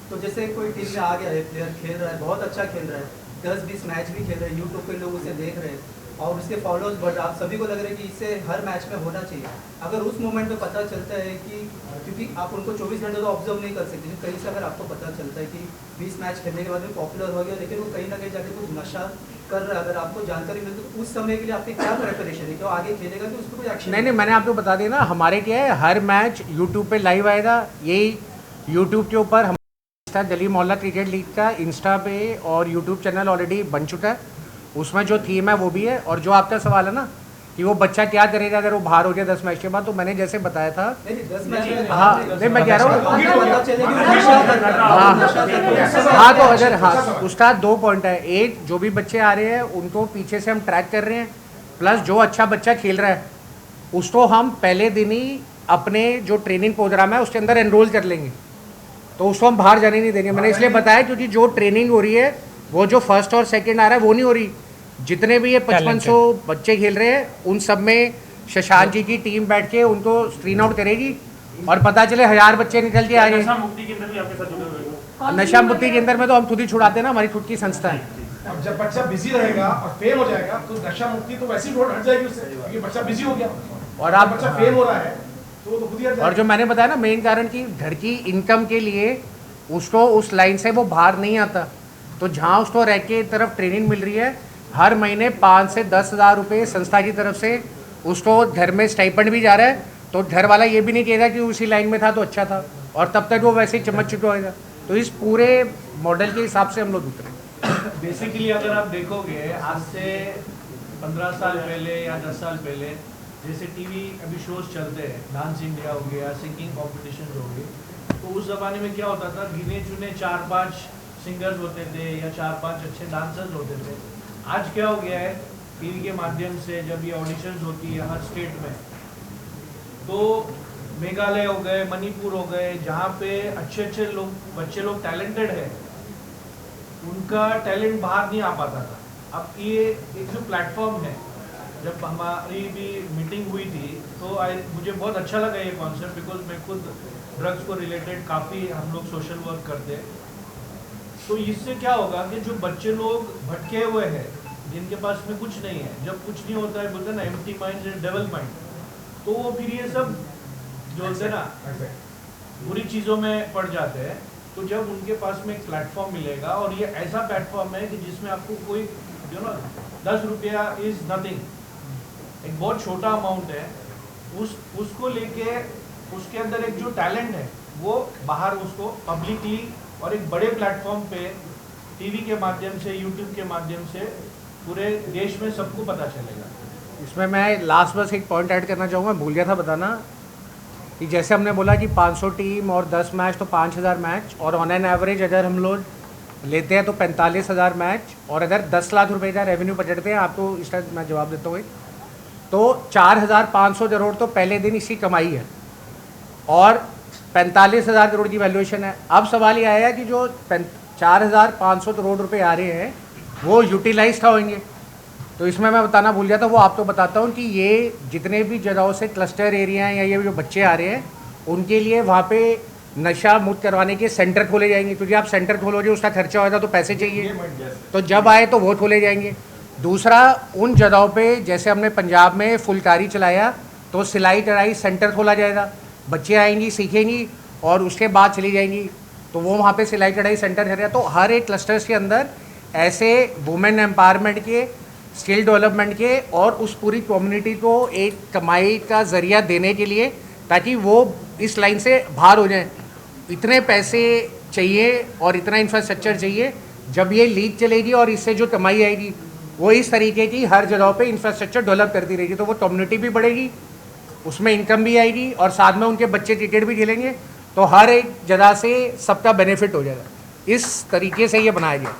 तो जैसे कोई टीम में आ गया है, प्लेयर खेल रहा है, बहुत अच्छा खेल रहा है, 10-20 मैच भी खेल रहे हैं, यूट्यूब पे लोग उसे देख रहे हैं और उसके फॉलोअर्स बढ़, आप सभी को लग रहा है कि इससे हर मैच में होना चाहिए। अगर उस मोमेंट में पता चलता है कि, क्योंकि आप उनको 24 घंटे तो ऑब्जर्व नहीं कर सकते, कहीं से अगर आपको पता चलता है कि 20 मैच खेलने के बाद में पॉपुलर हो गया, लेकिन वो कहीं ना कहीं जाके कुछ नशा कर रहा है, अगर आपको जानकारी मिलती तो उस समय के लिए आपकी क्या प्रिपरेशन है, कि वो आगे खेलेगा कि उसको कोई एक्शन? नहीं, मैंने आपको बता दिया ना, हमारे क्या है, हर मैच यूट्यूब पे लाइव आएगा। यही यूट्यूब के ऊपर हमारा गली मोहल्ला क्रिकेट लीग का इंस्टा पे और यूट्यूब चैनल ऑलरेडी बन चुका है, उसमें जो थीम है वो भी है। और जो आपका सवाल है ना कि वो बच्चा क्या करेगा अगर वो बाहर हो गया 10 मैच के बाद, तो मैंने जैसे बताया था, हाँ नहीं मैं कह रहा हूँ, हाँ तो अगर हाँ उसका 2 पॉइंट है। एक, जो भी बच्चे आ रहे हैं उनको पीछे से हम ट्रैक कर रहे हैं, प्लस जो अच्छा बच्चा खेल रहा है उसको हम पहले दिन ही अपने जो ट्रेनिंग प्रोग्राम है उसके अंदर एनरोल कर लेंगे, तो उसको हम बाहर जाने नहीं देंगे। मैंने इसलिए बताया क्योंकि जो ट्रेनिंग हो रही है वो जो फर्स्ट और सेकंड आ रहा है वो नहीं हो रही, जितने भी ये 5500 बच्चे खेल रहे हैं उन सब में शशांक जी की टीम बैठ के उनको स्क्रीन आउट करेगी और पता चले 1000 बच्चे निकल के आ गए। नशा मुक्ति केंद्र में तो हम खुद ही छुड़ाते हैं ना, हमारी खुद की संस्था है। अब जब बच्चा बिजी रहेगा और फेम हो जाएगा तो नशा मुक्ति तो वैसे ही हट जाएगी उससे, क्योंकि बच्चा बिजी हो गया और आप बच्चा फेम हो रहा है तो खुद ही हट जाएगा। और जो मैंने बताया ना मेन कारण कि घर की इनकम के लिए उसको उस लाइन से वो बाहर नहीं आता। तो जहाँ उसको रह के तरफ ट्रेनिंग मिल रही है, हर महीने 5 से 10 हज़ार रुपये संस्था की तरफ से उसको घर में स्टाइपेंड भी जा रहा है। तो घर वाला ये भी नहीं कहेगा कि उसी लाइन में था तो अच्छा था, और तब तक वो वैसे ही चमक चुका होगा। तो इस पूरे मॉडल के हिसाब से हम लोग उतरे। बेसिकली अगर आप देखोगे आज से 15 साल पहले या 10 साल पहले जैसे टीवी अभी शोज चलते हैं, डांस इंडिया हो गया, सिंगिंग कॉम्पिटिशन हो गए, तो उस ज़माने में क्या होता था, गिने चुने 4-5 सिंगर्स होते थे या 4-5 अच्छे डांसर्स होते थे। आज क्या हो गया है, टीवी के माध्यम से जब ये ऑडिशंस होती है हर स्टेट में, तो मेघालय हो गए, मणिपुर हो गए, जहाँ पे अच्छे लोग बच्चे लोग टैलेंटेड है, उनका टैलेंट बाहर नहीं आ पाता था। अब ये एक जो प्लेटफॉर्म है, जब हमारी भी मीटिंग हुई थी तो मुझे बहुत अच्छा लगा ये कॉन्सेप्ट, बिकॉज मैं खुद ड्रग्स को रिलेटेड काफ़ी हम लोग सोशल वर्क करते हैं। तो इससे क्या होगा कि जो बच्चे लोग भटके हुए हैं, जिनके पास में कुछ नहीं है, जब कुछ नहीं होता है, बोलते हैं ना empty mind and devil mind, तो वो फिर ये सब जो होते हैं ना बुरी चीज़ों में पड़ जाते हैं। तो जब उनके पास में एक प्लेटफॉर्म मिलेगा, और ये ऐसा प्लेटफॉर्म है कि जिसमें आपको कोई जो ना 10 रुपया इज़ नथिंग, एक बहुत छोटा अमाउंट है, उसको लेके उसके अंदर एक जो टैलेंट है वो बाहर उसको पब्लिकली और एक बड़े प्लेटफॉर्म पे टीवी के माध्यम से, यूट्यूब के माध्यम से पूरे देश में सबको पता चलेगा। इसमें मैं लास्ट बस एक पॉइंट ऐड करना चाहूँगा, भूल गया था बताना, कि जैसे हमने बोला कि 500 टीम और 10 मैच तो 5000 मैच, और ऑन एन एवरेज अगर हम लोग लेते हैं तो 45,000 मैच, और अगर 10 लाख रुपए का रेवेन्यू बजटते हैं, आपको इसका मैं जवाब देता हूँ, तो 4,500 करोड़ तो पहले दिन इसकी कमाई है, और 45,000 करोड़ की वैल्यूएशन है। अब सवाल ये आया कि जो 4,500 करोड़ रुपए आ रहे हैं वो यूटिलाइज का होंगे। तो इसमें मैं बताना भूल गया था, वो आपको बताता हूँ कि ये जितने भी जगहों से क्लस्टर एरिया हैं या ये जो बच्चे आ रहे हैं, उनके लिए वहाँ पे नशा मुक्त करवाने के सेंटर खोले जाएंगे, क्योंकि आप सेंटर खोलोगे उसका खर्चा होगा तो पैसे चाहिए, तो जब आए तो वो खोले जाएंगे। दूसरा, उन जगहों पे जैसे हमने पंजाब में फुलकारी चलाया तो सिलाई कढ़ाई सेंटर खोला जाएगा, बच्चे आएंगी, सीखेंगी और उसके बाद चली जाएंगी, तो वो वहाँ पे सिलाई कढ़ाई सेंटर है। तो हर एक क्लस्टर्स के अंदर ऐसे वुमेन एम्पावरमेंट के, स्किल डेवलपमेंट के, और उस पूरी कम्युनिटी को एक कमाई का ज़रिया देने के लिए, ताकि वो इस लाइन से बाहर हो जाए। इतने पैसे चाहिए और इतना इंफ्रास्ट्रक्चर चाहिए, जब ये लीग चलेगी और इससे जो कमाई आएगी वो इस तरीके की हर जगह पे इंफ्रास्ट्रक्चर डेवलप करती रहेगी, तो वो कम्युनिटी भी बढ़ेगी, उसमें इनकम भी आएगी, और साथ में उनके बच्चे क्रिकेट भी खेलेंगे, तो हर एक जगह से सबका बेनिफिट हो जाएगा। इस तरीके से ये बनाया गया।